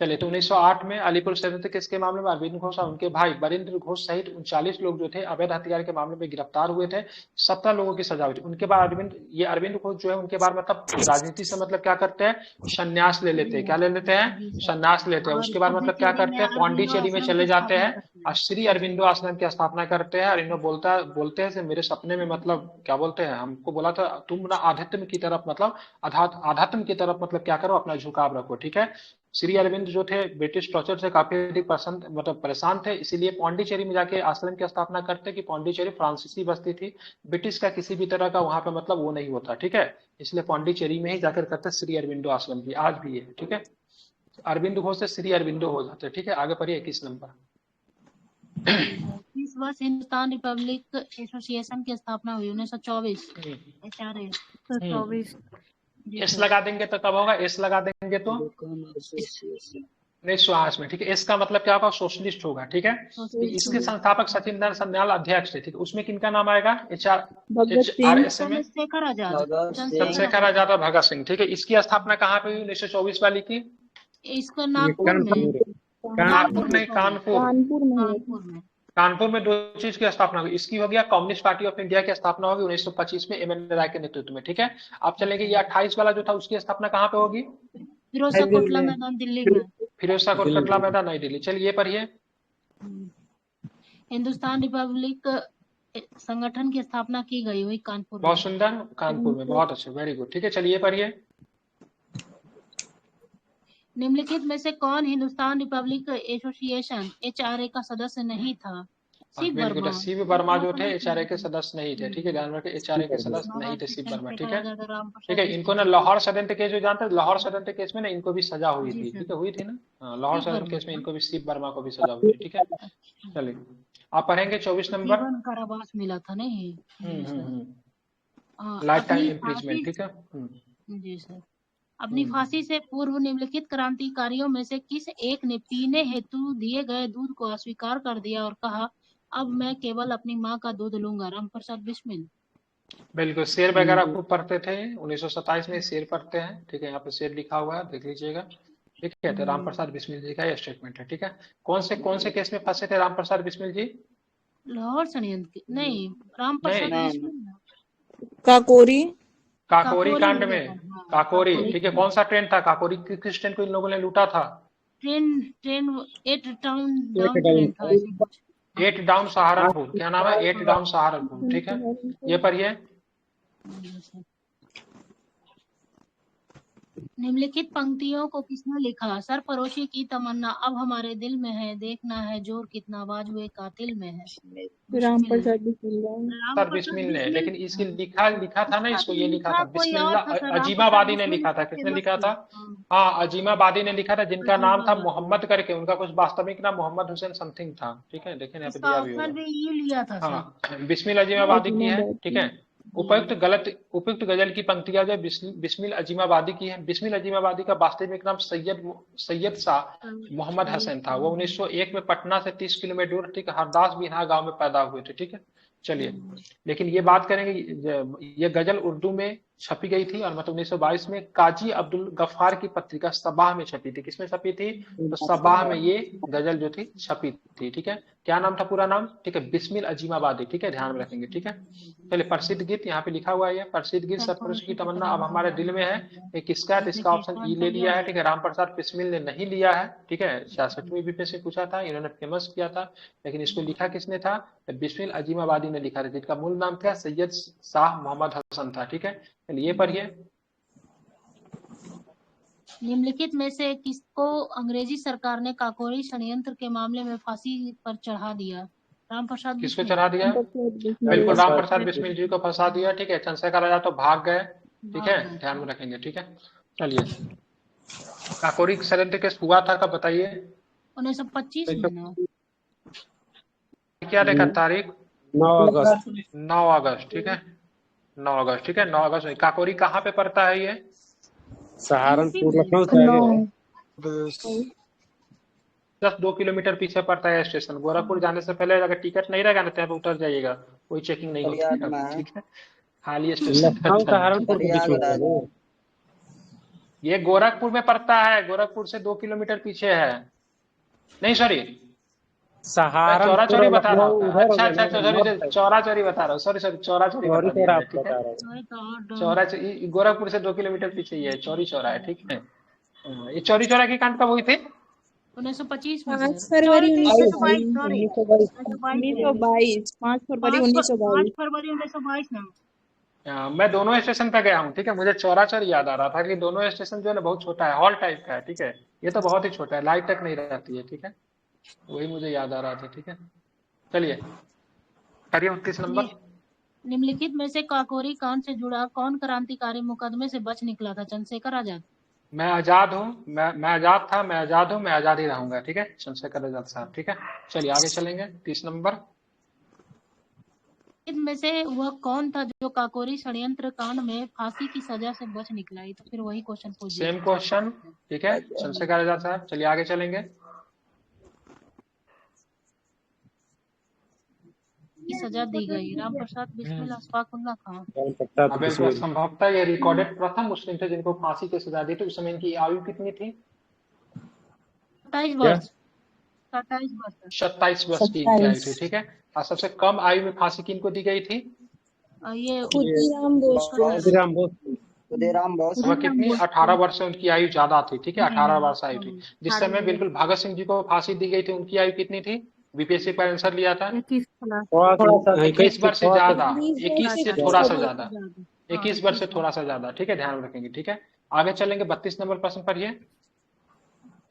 चलिए तो 1908 में अलीपुर षड्यंत्र केस के मामले में अरविंद घोष और उनके भाई बरिंद्र घोष सहित 39 लोग जो थे अवैध हथियार के मामले में गिरफ्तार हुए थे। 17 लोगों की सजा हुई थी। उनके बाद अरविंद घोष जो है उनके बाद मतलब राजनीति से मतलब क्या करते हैं? संन्यास ले लेते हैं। क्या ले लेते हैं? संन्यास लेते हैं। उसके बाद मतलब क्या करते हैं? पौंडीचेरी में चले जाते हैं और श्री अरविंदो आश्रम की स्थापना करते हैं। और इन्हों बोलते हैं मेरे सपने में मतलब क्या बोलते हैं, हमको बोला था तुम ना आध्यात्म की तरफ मतलब आध्यात्म की तरफ मतलब क्या करो, अपना झुकाव रखो, ठीक है। श्री अरविंद जो थे ब्रिटिश टॉर्चर से काफी अधिक मतलब परेशान थे, इसीलिए पौंडीचेरी में जाके आश्रम की स्थापना करते कि पौंडीचेरी फ्रांसीसी बस्ती थी, ब्रिटिश का किसी भी तरह का वहां पे मतलब वो नहीं होता, ठीक है। इसलिए पौंडीचेरी में ही जाकर करते श्री अरविंदो आश्रम की, आज भी है, ठीक है। अरविंद घोष से श्री अरविंदो हो जाते, ठीक है। आगे पढ़िए 21 नंबर। 30 वर्ष हिंदुस्तान रिपब्लिक एसोसिएशन की स्थापना हुई 1924। HRA 24। एस लगा देंगे तो कब होगा? एस लगा देंगे तो 1908 में, ठीक है। एस का मतलब क्या होगा? सोशलिस्ट होगा, ठीक है। इसके संस्थापक सचिंदर सन्याल अध्यक्ष थे, ठीक है। उसमें किनका नाम आएगा? HRS में चंद्रशेखर आजाद। चंद्रशेखर आजाद और भगत सिंह, ठीक है। इसकी स्थापना कहाँ पे हुई 1924 वाली की? इसको नागपुर में। नागपुर नहीं, कानपुर। कानपुर में। कानपुर में दो चीज की स्थापना हुई। इसकी होगी कम्युनिस्ट पार्टी ऑफ इंडिया की स्थापना होगी 1925 में MN राय के नेतृत्व में, ठीक है। आप चलेंगे ये 28 वाला जो था उसकी स्थापना कहाँ पे होगी? फिरोजशाह कोटला मैदान दिल्ली में। फिरोजशाह कोटला मैदान नई दिल्ली। चलिए पढ़िए। हिंदुस्तान रिपब्लिक संगठन की स्थापना की गई हुई कानपुर में। बहुत सुंदर, कानपुर में, बहुत अच्छे, वेरी गुड, ठीक है। चलिए पढ़िए। निम्नलिखित में से कौन हिंदुस्तान रिपब्लिक एसोसिएशन HRA का सदस्य नहीं था? शिव वर्मा। शिव वर्मा जो थे HRA के सदस्य नहीं थे, ठीक है, ध्यान रखें, HRA के सदस्य नहीं थे शिव वर्मा, ठीक है, ठीक है। इनको ना लाहौर षड्यंत्र केस जो जानते हैं, लाहौर षड्यंत्र केस में ना इनको भी सजा हुई थी, ठीक है, हुई थी ना। हाँ, लाहौर षड्यंत्र केस में इनको भी शिव वर्मा को भी सजा हुई थी, ठीक है। चलिए आप पढ़ेंगे 24 नंबर। कारावास मिला था नहीं। लाइफ टाइम इम्प्रिजमेंट, ठीक है। जी सर। अपनी फांसी से पूर्व निम्नलिखित क्रांतिकारियों में से किस एक ने पीने हेतु दिए गए दूध को अस्वीकार कर दिया और कहा अब मैं केवल अपनी माँ का दूध लूंगा? रामप्रसाद बिस्मिल। बिल्कुल, शेर वगैरह खूब पढ़ते थे। 1927 में शेर पढ़ते हैं, ठीक है, यहाँ पे शेर लिखा हुआ है, देख लीजिएगा, ठीक है। तो रामप्रसाद बिस्मिल जी का यह स्टेटमेंट है, ठीक है। कौन से केस में फंसे थे रामप्रसाद बिस्मिल जी? लाहौर षड्यंत्र नहीं, रामप्रसाद बिस्मिल काकोरी। काकोरी कांड मुझे में, हाँ, काकोरी, काकोरी ठीक है। कौन सा ट्रेन था काकोरी? किस ट्रेन को इन लोगों ने लूटा था? ट्रेन ट्रेन 8 डाउन एक डाउन डाउन ट्रेन था ऐसे कुछ। 8 डाउन सहारनपुर, क्या नाम है? 8 डाउन सहारनपुर, ठीक है। ये पढ़िए। निम्नलिखित पंक्तियों को किसने लिखा? सरफरोशी की तमन्ना अब हमारे दिल में है, देखना है जोर कितना बाज हुए कातिल में है। राम बिस्मिल प्रसाद बिस्मिल राम सर प्रसाद बिस्मिल ने, बिस्मिल लेकिन इसके लिखा था ना, इसको ये लिखा था कोई और बिस्मिल्लाह था सर, राम प्रसाद अजीमाबादी ने बिस्मिल लिखा था। इसका किसने फेमस लिखा थी। था? हाँ, अजीमाबादी ने लिखा था, जिनका नाम था अजीमाबाद। मोहम्मद करके। उनका कुछ वास्तविक नाम मोहम्मद हुसैन समथिंग था, ठीक है। देखें यहाँ पे इसका दिया भी ऑप्शन होगा। भी ये लिया था सर। हाँ, बिस्मिल अजीमाबादी की है, ठीक है। जी। उपयुक्त गजल की पंक्तियां जो बिस्मिल अजीमाबादी की है। बिस्मिल अजीमाबादी का वास्तविक नाम सैयद शाह मोहम्मद हसन था। वो 1901 में पटना से 30 किलोमीटर दूर, ठीक है, हरदास बिहार गांव में पैदा हुए थे, ठीक है। चलिए, लेकिन ये बात करेंगे, ये गजल उर्दू में छपी गई थी, और मतलब 1922 में काजी अब्दुल गफ्फार की पत्रिका सबाह में छपी थी। किसमें छपी थी? तो सबाह में ये गजल जो थी छपी थी, ठीक है। क्या नाम था पूरा नाम? ठीक है, बिस्मिल अजीमाबादी, ठीक है, ध्यान में रखेंगे, ठीक है। चलिए, प्रसिद्ध गीत यहाँ पे लिखा हुआ है। प्रसिद्ध गीत सरफरोश की तमन्ना अब हमारे दिल में है, ये किसका है? तो इसका ऑप्शन ई ले लिया है, ठीक है। राम प्रसाद बिस्मिल ने नहीं लिया है, ठीक है। 66वीं बीपी से पूछा था, इन्होंने फेमस किया था, लेकिन इसको लिखा किसने था? बिस्मिल अजीमाबादी ने लिखा था, जिसका मूल नाम था सैयद शाह मोहम्मद हसन था, ठीक है। चलिए, ये पढ़िए। निम्नलिखित में से किसको अंग्रेजी सरकार ने काकोरी षड्यंत्र के मामले में फांसी पर चढ़ा दिया? राम प्रसाद किसको बिस्मिल। चढ़ा दिया? बिल्कुल, राम प्रसाद बिस्मिल जी को फंसा दिया, ठीक है। चंद्रशेखर आजाद तो भाग गए, ठीक है, ध्यान में रखेंगे, ठीक है। चलिए, काकोरी षड्यंत्र केस हुआ था कब, बताइए। 1925 में ना? क्या देखा तारीख? 9 अगस्त 9 अगस्त, ठीक है। 9 अगस्त, ठीक है, 9 अगस्त में। काकोरी कहाँ पे पड़ता है ये? सहारनपुर लखनऊ से आगे है। 2 किलोमीटर पीछे पड़ता है स्टेशन। गोरखपुर जाने से पहले अगर टिकट नहीं रहेगा ना, तो यहाँ पे उतर जाइएगा, कोई चेकिंग नहीं होती प्रयाग है, में है। ठीक है। हाल स्टेशन लखनऊ पड़ता है, सहारनपुर के बीच में प्रयागराज है। ये गोरखपुर में पड़ता है, गोरखपुर से 2 किलोमीटर पीछे है। नहीं, सॉरी, मैं चौरा सहारनपुर चौरी और बता रहा लखनऊ हूँ। उधर हो अच्छा गया अच्छा ना, अच्छा, north sorry, side. Chaura Chauri बता रहा हूँ, सॉरी चौरा चौरी सॉरी बता सर, दिया मैं, आप ठीक है। बता रहे हैं। गोरखपुर से 2 किलोमीटर पीछे ही है, चौरी चौरा है, ठीक है। ये चौरी चौरा की कांड कब हुई थी? 1925 में 5 सर। फरवरी 1922 सॉरी 1922 1922 5 फरवरी 5 1922 फरवरी 1922 में। मैं दोनों स्टेशन पे गया हूँ, ठीक है। मुझे चौरा चौरी याद आ रहा था कि दोनों स्टेशन जो है ना बहुत छोटा है, हॉल टाइप का है, ठीक है। ये तो बहुत ही छोटा है, लाइट तक नहीं रहती है, ठीक है। वही मुझे याद आ रहा था, ठीक है। चलिए, करिए 29 नंबर। निम्नलिखित में से काकोरी कांड से जुड़ा कौन क्रांतिकारी मुकदमे से बच निकला था? चंद्रशेखर आजाद। मैं आजाद हूँ, मैं आजाद था, मैं आजाद हूँ, मैं आजाद ही रहूंगा, ठीक है। चंद्रशेखर आजाद साहब, ठीक है। चलिए, आगे चलेंगे। 30 नंबर। इनमें से वह कौन था जो काकोरी षड्यंत्र कांड में फांसी की सजा से बच निकला? ये तो फिर वही क्वेश्चन पूछ दिया। सेम क्वेश्चन, ठीक है, चंद्रशेखर आजाद साहब। चलिए, आगे चलेंगे। की सजा दी गई? राम प्रसाद बिस्मिल, अशफाकुल्लाह खान। राम प्रसाद अब बिस्मिल। संभवतः ये रिकॉर्डेड प्रथम मुस्लिम थे जिनको फांसी की सजा दी थी। उस समय इनकी आयु कितनी थी? 27 वर्ष। 27 वर्ष। 27 वर्ष की इनकी आयु थी, ठीक है। और सबसे कम आयु में फांसी किनको दी गई थी? ये खुदीराम बोस खुदीराम बोस। खुदीराम बोस। वह कितनी? 18 वर्ष से उनकी आयु ज्यादा थी, ठीक है, 18 वर्ष आयु थी। जिस समय बिल्कुल भगत सिंह जी को फांसी दी गई थी, उनकी आयु कितनी थी? बीपीएससी पर आंसर लिया था। 21 वर्ष से ज्यादा, 21 से थोड़ा सा ज्यादा, 21 वर्ष से थोड़ा सा ज्यादा, ठीक है, ध्यान में रखेंगे, ठीक है। आगे चलेंगे। 32 नंबर प्रश्न पढ़िए।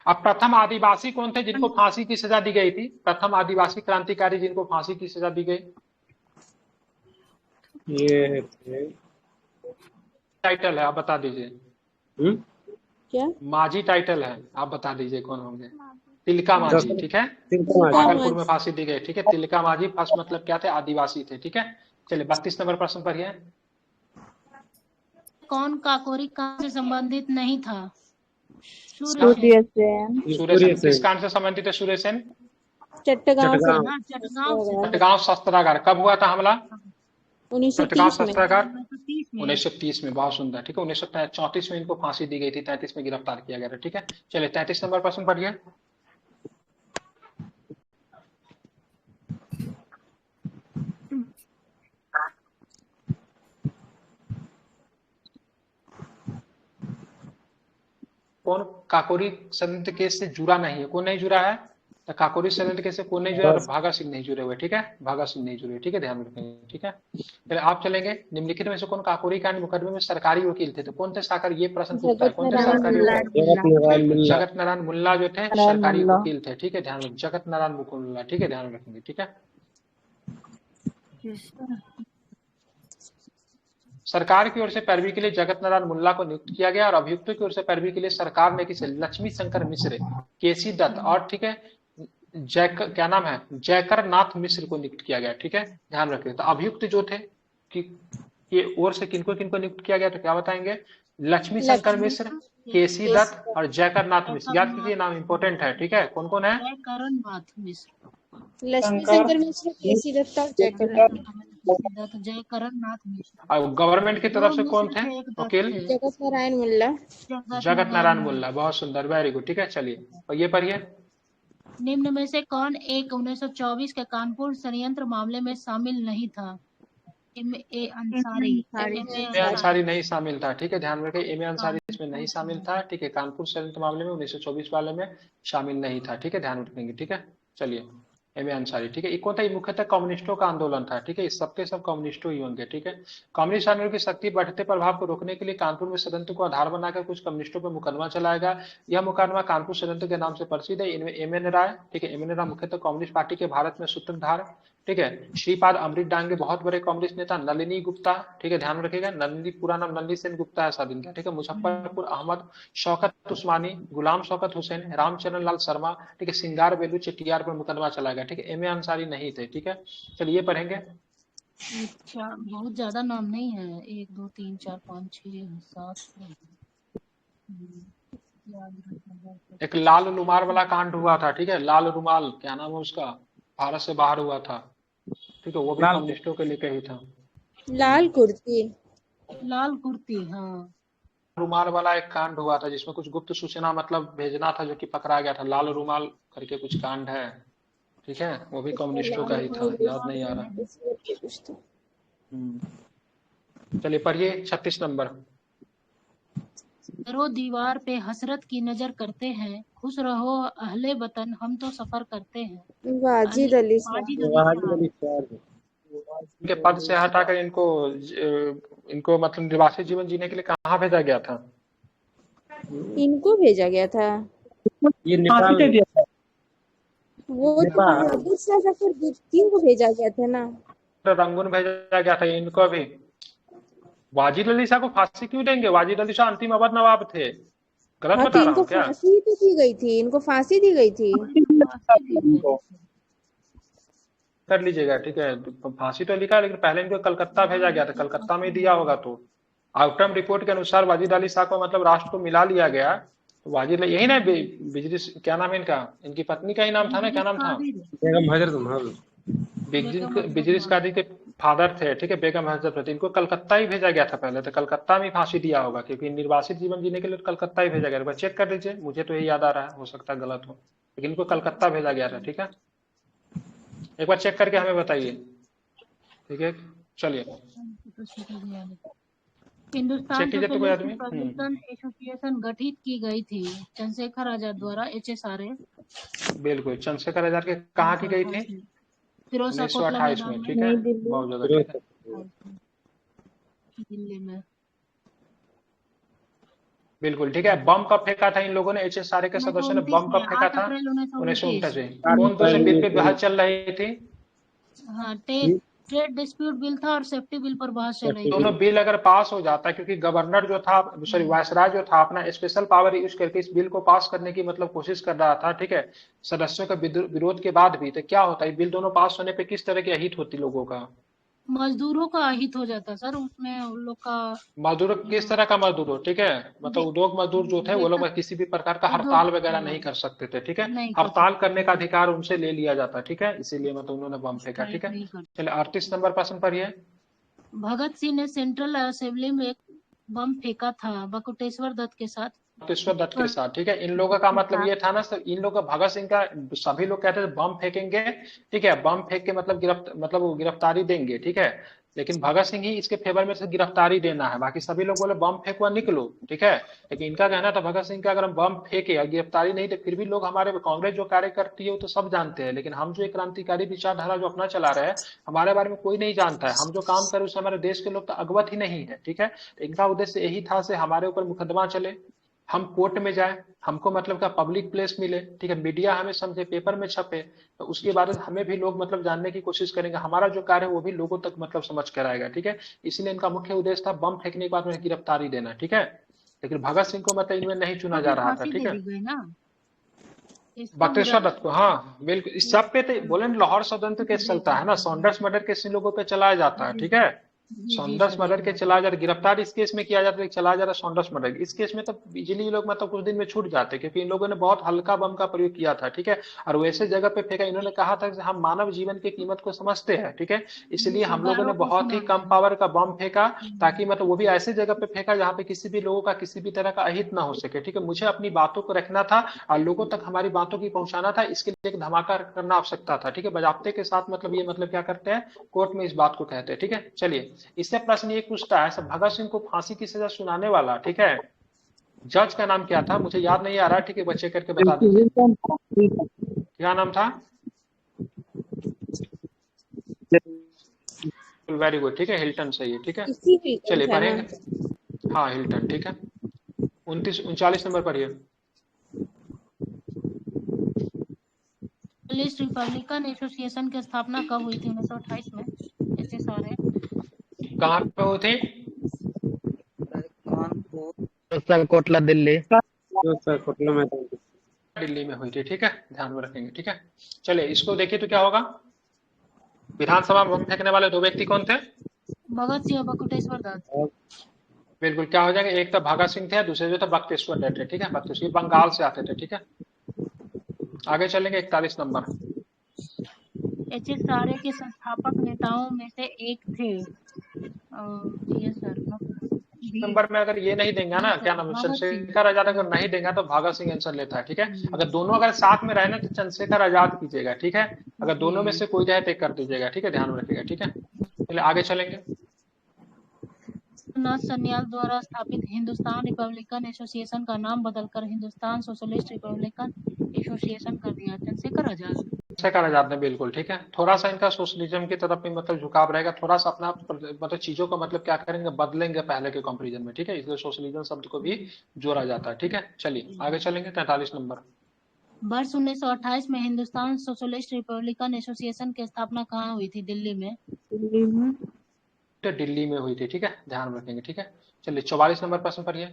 अब प्रथम आदिवासी कौन थे जिनको फांसी की सजा दी गई थी? प्रथम आदिवासी क्रांतिकारी जिनको फांसी की सजा दी गई? ये थे टाइटल है, आप बता दीजिए। क्या? माझी टाइटल है, आप बता दीजिए कौन होंगे। तिलका माझी, ठीक है, तिलका माझी। भागलपुर में फांसी दी गई, ठीक है। तिलका माझी फर्स्ट मतलब क्या थे? आदिवासी थे, ठीक है। चलिए, 32 नंबर प्रश्न पढ़िए। कौन काकोरी कांड से संबंधित नहीं था? सूर्य सेन सूर्य सेन। किस कांड से संबंधित है सूर्य सेन? चट्टगांव से चटगांव शस्त्रागार। कब हुआ था हमला? चटगांव 1930 में शस्त्रागार 1930 में। बहुत सुंदर, ठीक है। 1934 में इनको फांसी दी गई थी, 33 में गिरफ्तार किया गया था, ठीक है। चलिए, 33 नंबर प्रश्न पढ़िए। कौन काकोरी षड्यंत्र केस से जुड़ा नहीं है? कौन नहीं जुड़ा है? तो काकोरी षड्यंत्र केस से कौन नहीं जुड़ा? भागा सिंह नहीं जुड़े हुए, ठीक है, भागा सिंह नहीं जुड़े, ठीक है, ध्यान रखेंगे, ठीक है। चलिए आप चलेंगे, निम्नलिखित में से कौन काकोरी कांड मुकदमे में सरकारी वकील थे? तो कौन थे सरकारी, ये प्रश्न पूछता है, कौन थे सरकारी वकील? जगत नारायण मुल्ला जो थे सरकारी वकील थे, ठीक है, ध्यान रखें, जगत नारायण मुल्ला, ठीक है, ध्यान रखेंगे, ठीक है। सरकार की ओर से पैरवी के लिए जगत नारायण मुल्ला को नियुक्त किया गया और अभियुक्तों की ओर से पैरवी के लिए सरकार ने किसे? लक्ष्मी शंकर मिश्र, केसी दत्त और ठीक है क्या नाम है, जयकर नाथ मिश्र को नियुक्त किया गया, ठीक है, ध्यान रखिए। तो अभियुक्त जो थे कि ओर से किनको किनको नियुक्त किया गया, तो क्या बताएंगे? लक्ष्मी शंकर मिश्र, केसी दत्त और जयकर नाथ मिश्र। याद कीजिए, नाम इंपॉर्टेंट है, ठीक है। कौन कौन है? लक्ष्मी शंकर मिश्र, केसी दत्त और जयकरण नाथ मिश्र। और गवर्नमेंट की तरफ से कौन थे वकील? जगत नारायण मुल्ला। जगत नारायण मुल्ला, बहुत सुंदर, वेरी गुड, ठीक है। चलिए और ये पढ़िए, निम्न में से कौन एक 1924 के कानपुर षड्यंत्र मामले में शामिल नहीं था? एम.ए. अंसारी। अंसारी नहीं शामिल था, ठीक है, ध्यान रखिए, एम.ए. अंसारी इसमें नहीं शामिल था, ठीक है, कानपुर षड्यंत्र मामले में 1924 वाले में शामिल नहीं था, ठीक है, ध्यान रखेंगे, ठीक है। चलिए एम.ए. अंसारी, ठीक है, ये कौन था? ये मुख्यतः कम्युनिस्टों का आंदोलन था, ठीक है, इस सबके सब कम्युनिस्टों ही होंगे, ठीक है। कम्युनिस्ट आंदोलन की शक्ति बढ़ते प्रभाव को रोकने के लिए कानपुर में षड्यंत्र को आधार बनाकर कुछ कम्युनिस्टों पर मुकदमा चलाएगा। यह मुकदमा कानपुर षड्यंत्र के नाम से प्रसिद्ध है। इनमें एम.एन. राय, ठीक है, एम.एन. राय मुख्यतः कम्युनिस्ट पार्टी के भारत में सूत्रधार, ठीक है, श्रीपाद अमृत डांगे बहुत बड़े कम्युनिस्ट नेता, नलिनी गुप्ता, ठीक है, ध्यान रखिएगा, नलिनी पूरा नाम नलिनी सेन गुप्ता है शादी का, ठीक है, मुजफ्फरपुर अहमद, शौकत उस्मानी, गुलाम शौकत हुसैन, रामचरण लाल शर्मा, ठीक है, सिंगार बेलू चेटियार पर मुकदमा चलाएगा, ठीक है, एम.ए. अंसारी नहीं थे, ठीक है। चलिए पढ़ेंगे। अच्छा, बहुत ज्यादा नाम नहीं है, 1 2 3 4 5 6 7। एक लाल रुमाल वाला कांड हुआ था, ठीक है, लाल रुमाल, क्या नाम है उसका, भारत से बाहर हुआ था, ठीक है, वो भी कम्युनिस्टों के लेके ही था। लाल कुर्ती, लाल कुर्ती, हाँ। रुमाल वाला एक कांड हुआ था जिसमें कुछ गुप्त सूचना मतलब भेजना था, जो कि पकड़ा गया था। लाल रुमाल करके कुछ कांड है, ठीक है, वो भी कम्युनिस्टों का ही था, याद नहीं आ रहा। चलिए पढ़िए 36 नंबर। दरो दीवार पे हसरत की नजर करते हैं, खुश रहो अहले वतन हम तो सफर करते हैं। वाजिद अली शाह। इनके पद से हटाकर इनको मतलब निर्वासित जीवन जीने के लिए कहाँ भेजा गया था? इनको भेजा गया था, ये नेपाल, वो तो बहादुर शाह जफर द्वितीय को भेजा गया था ना। रंगून भेजा गया था इनको भी। वाजिद अली शाह को फांसी क्यों देंगे? वाजिद अली शाह अंतिम अवध नवाब थे, गलत बता रहा हूँ क्या? फांसी तो दी गई थी, इनको फांसी दी गई थी। कर लीजिएगा, ठीक है, फांसी तो लिखा है, लेकिन पहले इनको कलकत्ता भेजा गया था, कलकत्ता में दिया होगा। तो आउटकम रिपोर्ट के अनुसार वाजिद अली शाह को मतलब राष्ट्र को मिला लिया गया। तो वाजिद यही ना बिजली, क्या नाम है इनका, इनकी पत्नी का ही नाम था ना, क्या नाम था? बेगम हजरत बिजलिस कादी के फादर थे, ठीक है, बेगम हजरत। इनको कलकत्ता ही भेजा गया था पहले, तो कलकत्ता में फांसी दिया होगा, क्योंकि निर्वासित जीवन जीने के लिए कलकत्ता ही भेजा गया। चेक कर लीजिए, मुझे तो यही याद आ रहा है, हो सकता है गलत हो, लेकिन इनको कलकत्ता भेजा गया था, ठीक है, एक बार चेक करके हमें बताइए, ठीक है। चलिए हिंदुस्तान एसोसिएशन गठित की गई थी चंद्रशेखर आजाद द्वारा, HSRA। बिल्कुल, चंद्रशेखर आजाद के कहाँ की गई थी? 1928 में, ठीक है, बहुत ज्यादा दिल्ली में, बिल्कुल, ठीक है। बम कब फेंका था इन लोगों ने, HSRA के सदस्यों ने बम कब फेंका था? 1929 में। कौन दो से बिल पे बहस चल रही थी? हाँ, ट्रेड डिस्प्यूट बिल था और सेफ्टी बिल पर बहस चल रही थी। दोनों बिल अगर पास हो जाता है, क्योंकि गवर्नर जो था, सॉरी वायसराय जो था, अपना स्पेशल पावर यूज करके इस बिल को पास करने की मतलब कोशिश कर रहा था, ठीक है, सदस्यों के विरोध के बाद भी, तो क्या होता है बिल दोनों पास होने पे किस तरह की अहित होती लोगों का? मजदूरों का अहित हो जाता सर, उसमें उन लोग का। मजदूर किस तरह का मजदूर हो, ठीक है, मतलब उद्योग मजदूर जो थे वो लोग किसी भी प्रकार का हड़ताल वगैरह नहीं कर सकते थे, ठीक है, हड़ताल करने का अधिकार उनसे ले लिया जाता, ठीक है, इसीलिए मतलब उन्होंने बम फेंका, ठीक है। चलिए 38 नंबर प्रश्न पढ़िए। भगत सिंह ने सेंट्रल असेंबली में एक बम फेंका था बटुकेश्वर दत्त के साथ। बटुकेश्वर दत्त के साथ, ठीक है, इन लोगों का मतलब ये था ना, इन लोगों का भगत सिंह का, सभी लोग कहते थे बम फेंकेंगे, ठीक है, बम फेंक के मतलब गिरफ्तारी देंगे, ठीक है, लेकिन भगत सिंह ही इसके फेवर में से गिरफ्तारी देना है, बाकी सभी लोग बोले बम फेंकवा निकलो, ठीक है। लेकिन इनका कहना था भगत सिंह का अगर हम बम फेंके और गिरफ्तारी नहीं तो फिर भी लोग हमारे कांग्रेस जो कार्य करती है वो तो सब जानते हैं, लेकिन हम जो एक क्रांतिकारी विचारधारा जो अपना चला रहे हैं हमारे बारे में कोई नहीं जानता है, हम जो काम कर उससे हमारे देश के लोग तो अवगत ही नहीं है, ठीक है। इनका उद्देश्य यही था से हमारे ऊपर मुकदमा चले, हम कोर्ट में जाए, हमको मतलब क्या पब्लिक प्लेस मिले, ठीक है, मीडिया हमें समझे, पेपर में छपे, तो उसके बाद हमें भी लोग मतलब जानने की कोशिश करेंगे, हमारा जो कार्य है वो भी लोगों तक मतलब समझ कर आएगा, ठीक है। इसलिए इनका मुख्य उद्देश्य था बम फेंकने के बाद में गिरफ्तारी देना, ठीक है। लेकिन भगत सिंह को मतलब इनमें नहीं चुना जा रहा था, ठीक है। बक्तेश्वर दत्त को, हाँ बिल्कुल, इस सब पे तो बोले लाहौर षड्यंत्र केस चलता है ना, सॉन्डर्स मर्डर केस इन लोगों पे चलाया जाता है, ठीक है। सॉन्डर्स मर्डर के चला जा रहा, गिरफ्तार इस केस में किया जाता है, चला जा रहा सॉन्डर्स मर्डर, इस केस में तो इजीली लोग मतलब कुछ दिन में छूट जाते, क्योंकि इन लोगों ने बहुत हल्का बम का प्रयोग किया था, ठीक है। और वैसे जगह पे फेंका, इन्होंने कहा था कि हम मानव जीवन की कीमत को समझते हैं, ठीक है, इसलिए हम लोगों ने बहुत ही कम पावर का बम फेंका, ताकि मतलब वो भी ऐसे जगह पे फेंका जहाँ पे किसी भी लोगों का किसी भी तरह का अहित ना हो सके, ठीक है। मुझे अपनी बातों को रखना था और लोगों तक हमारी बातों की पहुंचाना था, इसके लिए एक धमाका करना आवश्यकता था, ठीक है। बजाबते के साथ मतलब ये मतलब क्या करते हैं, कोर्ट में इस बात को कहते हैं, ठीक है। चलिए, इससे प्रश्न ये पूछता है भगत सिंह को फांसी की सजा सुनाने वाला, ठीक है, जज का नाम क्या था, मुझे याद नहीं आ रहा, ठीक है, बच्चे करके बता दीजिए क्या नाम था। वेरी गुड, ठीक है, हिल्टन सही है, ठीक है। चलिए पढ़ेंगे, हाँ हिल्टन, ठीक है। 39 नंबर पढ़िए। रिपब्लिकन एसोसिएशन की स्थापना कब हुई थी? 1928 में। ऐसे सारे कहाँ पे हुई थी? कानपुर, कोटला, दिल्ली। कोटला में दिल्ली में हुई थी, ठीक है, ध्यान में रखेंगे, ठीक है। चलिए इसको देखिए तो क्या होगा, विधानसभा में बम फेंकने वाले दो व्यक्ति कौन थे? भगत सिंह और बटुकेश्वर दत्त। बिल्कुल, क्या हो जाएगा, एक तो भगत सिंह थे, दूसरे जो थे बक्तेश्वर दत्त थे, ठीक है, बक्तेश्वर बंगाल से आते थे, ठीक है। आगे चलेंगे 41 नंबर। एच.एस. सारे के संस्थापक नेताओं में से एक थे। ये सर नंबर में अगर ये नहीं देंगे ना, क्या नाम, चंद्रशेखर आजाद अगर नहीं देंगे तो भगत सिंह आंसर लेता है, ठीक है। अगर दोनों अगर साथ में रहे ना तो चंद्रशेखर आजाद कीजिएगा, ठीक है। अगर दोनों में से कोई जाए टेक कर दीजिएगा, ठीक है, ध्यान में रखिएगा, ठीक है। चलिए आगे चलेंगे। नाथ सन्याल द्वारा स्थापित हिंदुस्तान रिपब्लिकन एसोसिएशन का नाम बदलकर हिंदुस्तान सोशलिस्ट रिपब्लिकन एसोसिएशन कर दिया। चंद्रशेखर आजाद ने, बिल्कुल ठीक है। थोड़ा सा इनका सोशलिज्म की तरफ में मतलब झुकाव रहेगा, थोड़ा सा अपना मतलब चीजों को मतलब क्या करेंगे, बदलेंगे पहले के कंपैरिजन में, ठीक है, इसलिए सोशलिज्म शब्द को भी जोड़ा जाता है, ठीक है। चलिए आगे चलेंगे 43 नंबर। वर्ष 1928 में हिंदुस्तान सोशलिस्ट रिपब्लिकन एसोसिएशन की स्थापना कहाँ हुई थी? दिल्ली में। दिल्ली में हुई थी, ठीक है, ध्यान रखेंगे, ठीक है। चलिए 44 नंबर प्रश्न पढ़िए।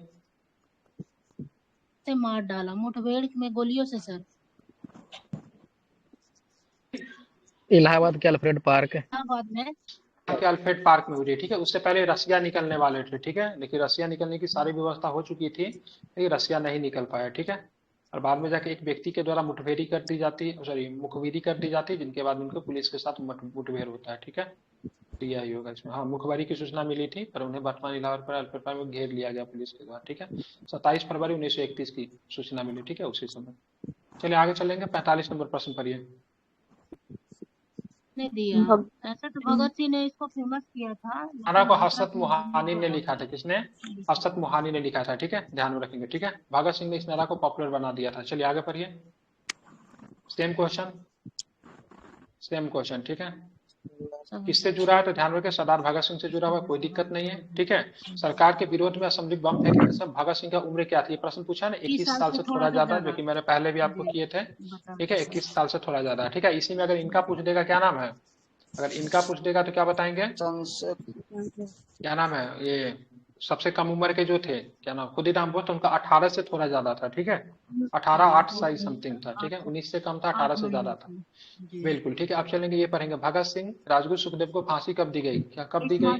से मार डाला, मुठभेड़ में गोलियों से सर। इलाहाबाद के अल्फ्रेड पार्क। इलाहाबाद में के अल्फ्रेड पार्क में हुई थी, ठीक है। उससे पहले रसिया निकलने वाले थे, ठीक है, लेकिन रसिया निकलने की सारी व्यवस्था हो चुकी थी, लेकिन रसिया नहीं निकल पाया, ठीक है। और बाद में जाके एक व्यक्ति के द्वारा मुठभेड़ी कर दी जाती है, सॉरी मुखबिरी कर दी जाती है, जिनके बाद उनको पुलिस के साथ मुठभेड़ होता है, ठीक है। दिया ही होगा इसमें, हाँ, मुखबरी की सूचना मिली थी पर उन्हें वर्तमान इलाहाबाद पर अल्फ्रेड पार्क में घेर लिया गया पुलिस के द्वारा, ठीक है। 27 फरवरी 1931 की सूचना मिली, ठीक है, उसी समय। चलिए आगे चलेंगे 45 नंबर प्रश्न पढ़िए। ने दिया, ऐसा तो भगत सिंह ने इसको फेमस किया था। नारा को हसरत मुहानी ने लिखा था, किसने? हसरत मुहानी ने लिखा था, ठीक है, ध्यान में रखेंगे, ठीक है। भगत सिंह ने इस नारा को पॉपुलर बना दिया था। चलिए आगे पढ़िए, सेम क्वेश्चन, ठीक है। किससे जुड़ा है तो ध्यान रखें, सरदार भगत सिंह से जुड़ा हुआ, कोई दिक्कत नहीं है, ठीक है। सरकार के विरोध में असेंबली बम फेंकने से भगत सिंह का उम्र क्या थी? प्रश्न पूछा ना, 21 साल से थोड़ा ज्यादा, जो कि मैंने पहले भी आपको किए थे, ठीक है, 21 साल से थोड़ा ज्यादा, ठीक है। इसी में अगर इनका पूछ देगा क्या नाम है, अगर इनका पूछ देगा तो क्या बताएंगे, क्या नाम है, ये सबसे कम उम्र के जो थे, क्या नाम, खुदीराम बोस, तो उनका 18 से थोड़ा ज्यादा था, ठीक है, 18 साइज समथिंग था, ठीक है, 19 से कम था, 18 से ज्यादा था, बिल्कुल, ठीक है। आप चलेंगे, ये पढ़ेंगे, भगत सिंह, राजगुरु सुखदेव को फांसी कब दी गई? क्या कब दी गई?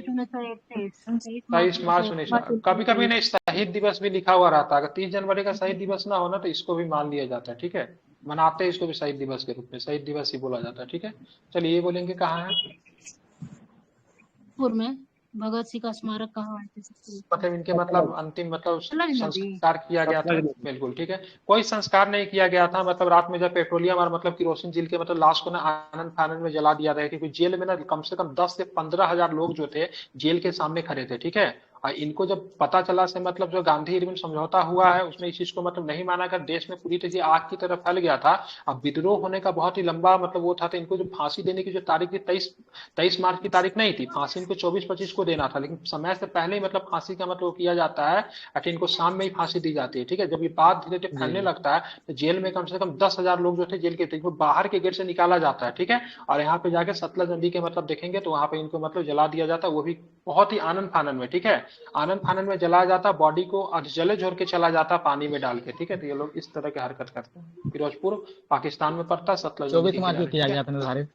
23 मार्च 19। कभी कभी ना शहीद दिवस भी लिखा हुआ रहता है, अगर 30 जनवरी का शहीद दिवस ना होना तो इसको भी मान लिया जाता है, ठीक है, मनाते हैं इसको भी शहीद दिवस के रूप में, शहीद दिवस ही बोला जाता है, ठीक है। चलिए ये बोलेंगे कहाँ है? में भगत सिंह का स्मारक कहाँ है? मतलब इनके मतलब अंतिम मतलब सतलज नदी। संस्कार किया गया था। बिल्कुल ठीक है, कोई संस्कार नहीं किया गया था। मतलब रात में जब पेट्रोलियम और मतलब किरोसिन जेल के मतलब लाश को ना आनंद फानंद में जला दिया था, क्योंकि जेल में ना कम से कम 10 से 15 हजार लोग जो थे जेल के सामने खड़े थे। ठीक है, और इनको जब पता चला से मतलब जो गांधी इरविन समझौता हुआ है उसमें इस चीज को मतलब नहीं माना कर देश में पूरी तरह आग की तरफ फैल गया था। अब विद्रोह होने का बहुत ही लंबा मतलब वो था, तो इनको जो फांसी देने की जो तारीख थी 23 मार्च की तारीख नहीं थी, फांसी इनको 24-25 को देना था, लेकिन समय से पहले ही मतलब फांसी का मतलब किया जाता है, अगर इनको शाम में ही फांसी दी जाती है। ठीक है, जब ये बात धीरे धीरे फैलने लगता है तो जेल में कम से कम 10 हजार लोग जो थे जेल के थे, इनको बाहर के गेट से निकाला जाता है। ठीक है, और यहाँ पे जाके सतलज नदी के मतलब देखेंगे तो वहां पे इनको मतलब जला दिया जाता है, वो भी बहुत ही आनंद फानंद में। ठीक है, आनंद फानंद में जलाया जाता, बॉडी को जले झोर के चला जाता पानी में डाल के। ठीक है, तो ये लोग इस तरह की हरकत करते हैं। फिरोजपुर पाकिस्तान में पड़ता है, सतलज नदी 24 के मार्च को किनारे। किया ठीक गया है, था निर्धारित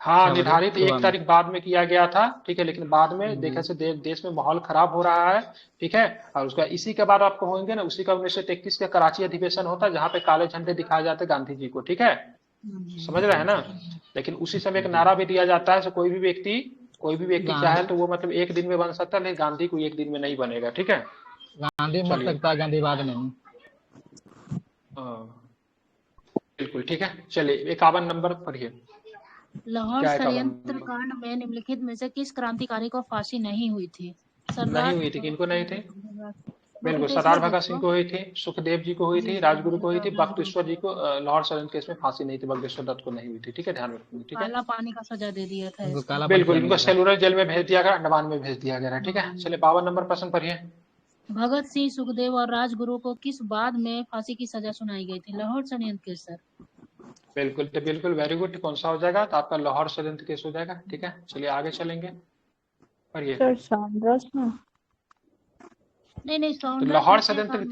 हाँ 6 बजे निर्धारित सुबह 1 में। तारीख बाद में किया गया था। ठीक है, लेकिन बाद में देखा से देश में माहौल खराब हो रहा है। ठीक है, और उसका इसी के बाद आपको होंगे ना, उसी का 1933 का कराची अधिवेशन होता है जहाँ पे काले झंडे दिखाए जाते गांधी जी को। ठीक है, समझ रहे हैं ना। लेकिन उसी समय एक नारा भी दिया जाता है, कोई भी व्यक्ति चाहे गांधी तो वो मतलब एक दिन में बन सकता है, लेकिन गांधी को एक दिन में नहीं बनेगा। ठीक है, गांधी मर चलिए। सकता है, गांधीवाद नहीं। हाँ, बिल्कुल ठीक है, चलिए 51 नंबर पढ़िए। लाहौर क्या 51 षड्यंत्र नंबर? कांड में निम्नलिखित में से किस क्रांतिकारी को फांसी नहीं हुई थी? नहीं हुई थी, किनको नहीं थी? बिल्कुल, तो सरदार इसमें भगत सिंह देखो को हुई थी, सुखदेव जी को हुई थी, राजगुरु को हुई थी, बख्तेश्वर जी को लाहौर षड्यंत्र केस में फांसी नहीं थी, बख्तेश्वर दत्त को नहीं हुई थी। ठीक है, ध्यान रखिए। ठीक है, काला पानी का सजा दे दिया था उनको इसको। काला पानी बिल्कुल, किया इनको गया था। सेलुलर जेल में भेज दिया गया, अंडमान में भेज दिया गया। ठीक है, चलिए 52 नंबर प्रश्न पढ़िए। भगत सिंह, सुखदेव और राजगुरु को किस बाद में फांसी की सजा सुनाई गई थी? लाहौर षड्यंत्र केस सर। बिल्कुल, तो बिल्कुल वेरी गुड। कौन सा हो जाएगा? तो आपका लाहौर षड्यंत्र केस हो जाएगा। ठीक है, चलिए आगे चलेंगे, पढ़िए। नहीं तो लाहौर षड्यंत्र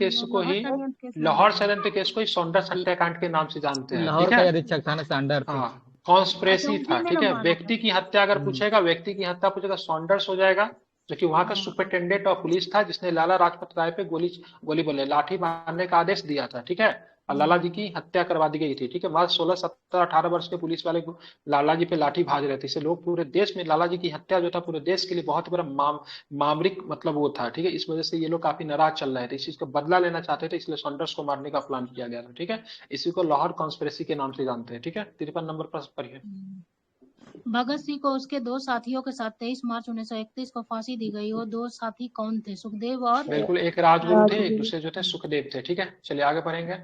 केस को ही सौंदर्य हत्याकांड के नाम से जानते हैं। लाहौर ठीक का है, अधीक्षक था ना सांडर थे। हाँ कॉन्स्पिरेसी था। ठीक है, व्यक्ति की हत्या अगर हम्म। पूछेगा, व्यक्ति की हत्या पूछेगा, सॉन्डर्स हो जाएगा, जो कि वहां का सुपरिटेंडेंट ऑफ पुलिस था, जिसने लाला लाजपत राय पे गोली बोले लाठी मारने का आदेश दिया था। ठीक है, और लाला जी की हत्या करवा दी गई थी। ठीक है, वहां 16, 17, 18 वर्ष के पुलिस वाले लाला जी पे लाठी भाज रहे थे। इससे लोग पूरे देश में लाला जी की हत्या जो था पूरे देश के लिए बहुत बड़ा मामरिक मतलब वो था। ठीक है, इस वजह से ये लोग काफी नाराज चल रहे थे, इस चीज का बदला लेना चाहते थे, इसलिए सॉन्डर्स को मारने का प्लान किया गया था। ठीक है, इसी को लाहौर कॉन्स्पिरेसी के नाम से जानते हैं। ठीक है, 53 नंबर प्रश्न पढ़िए। भगत सिंह को उसके दो साथियों के साथ 23 मार्च 1931 को फांसी दी गई। वो दो साथी कौन थे? सुखदेव और बिल्कुल, एक राजगुरु थे, एक दूसरे जो थे सुखदेव थे। ठीक है, चलिए आगे पढ़ेंगे।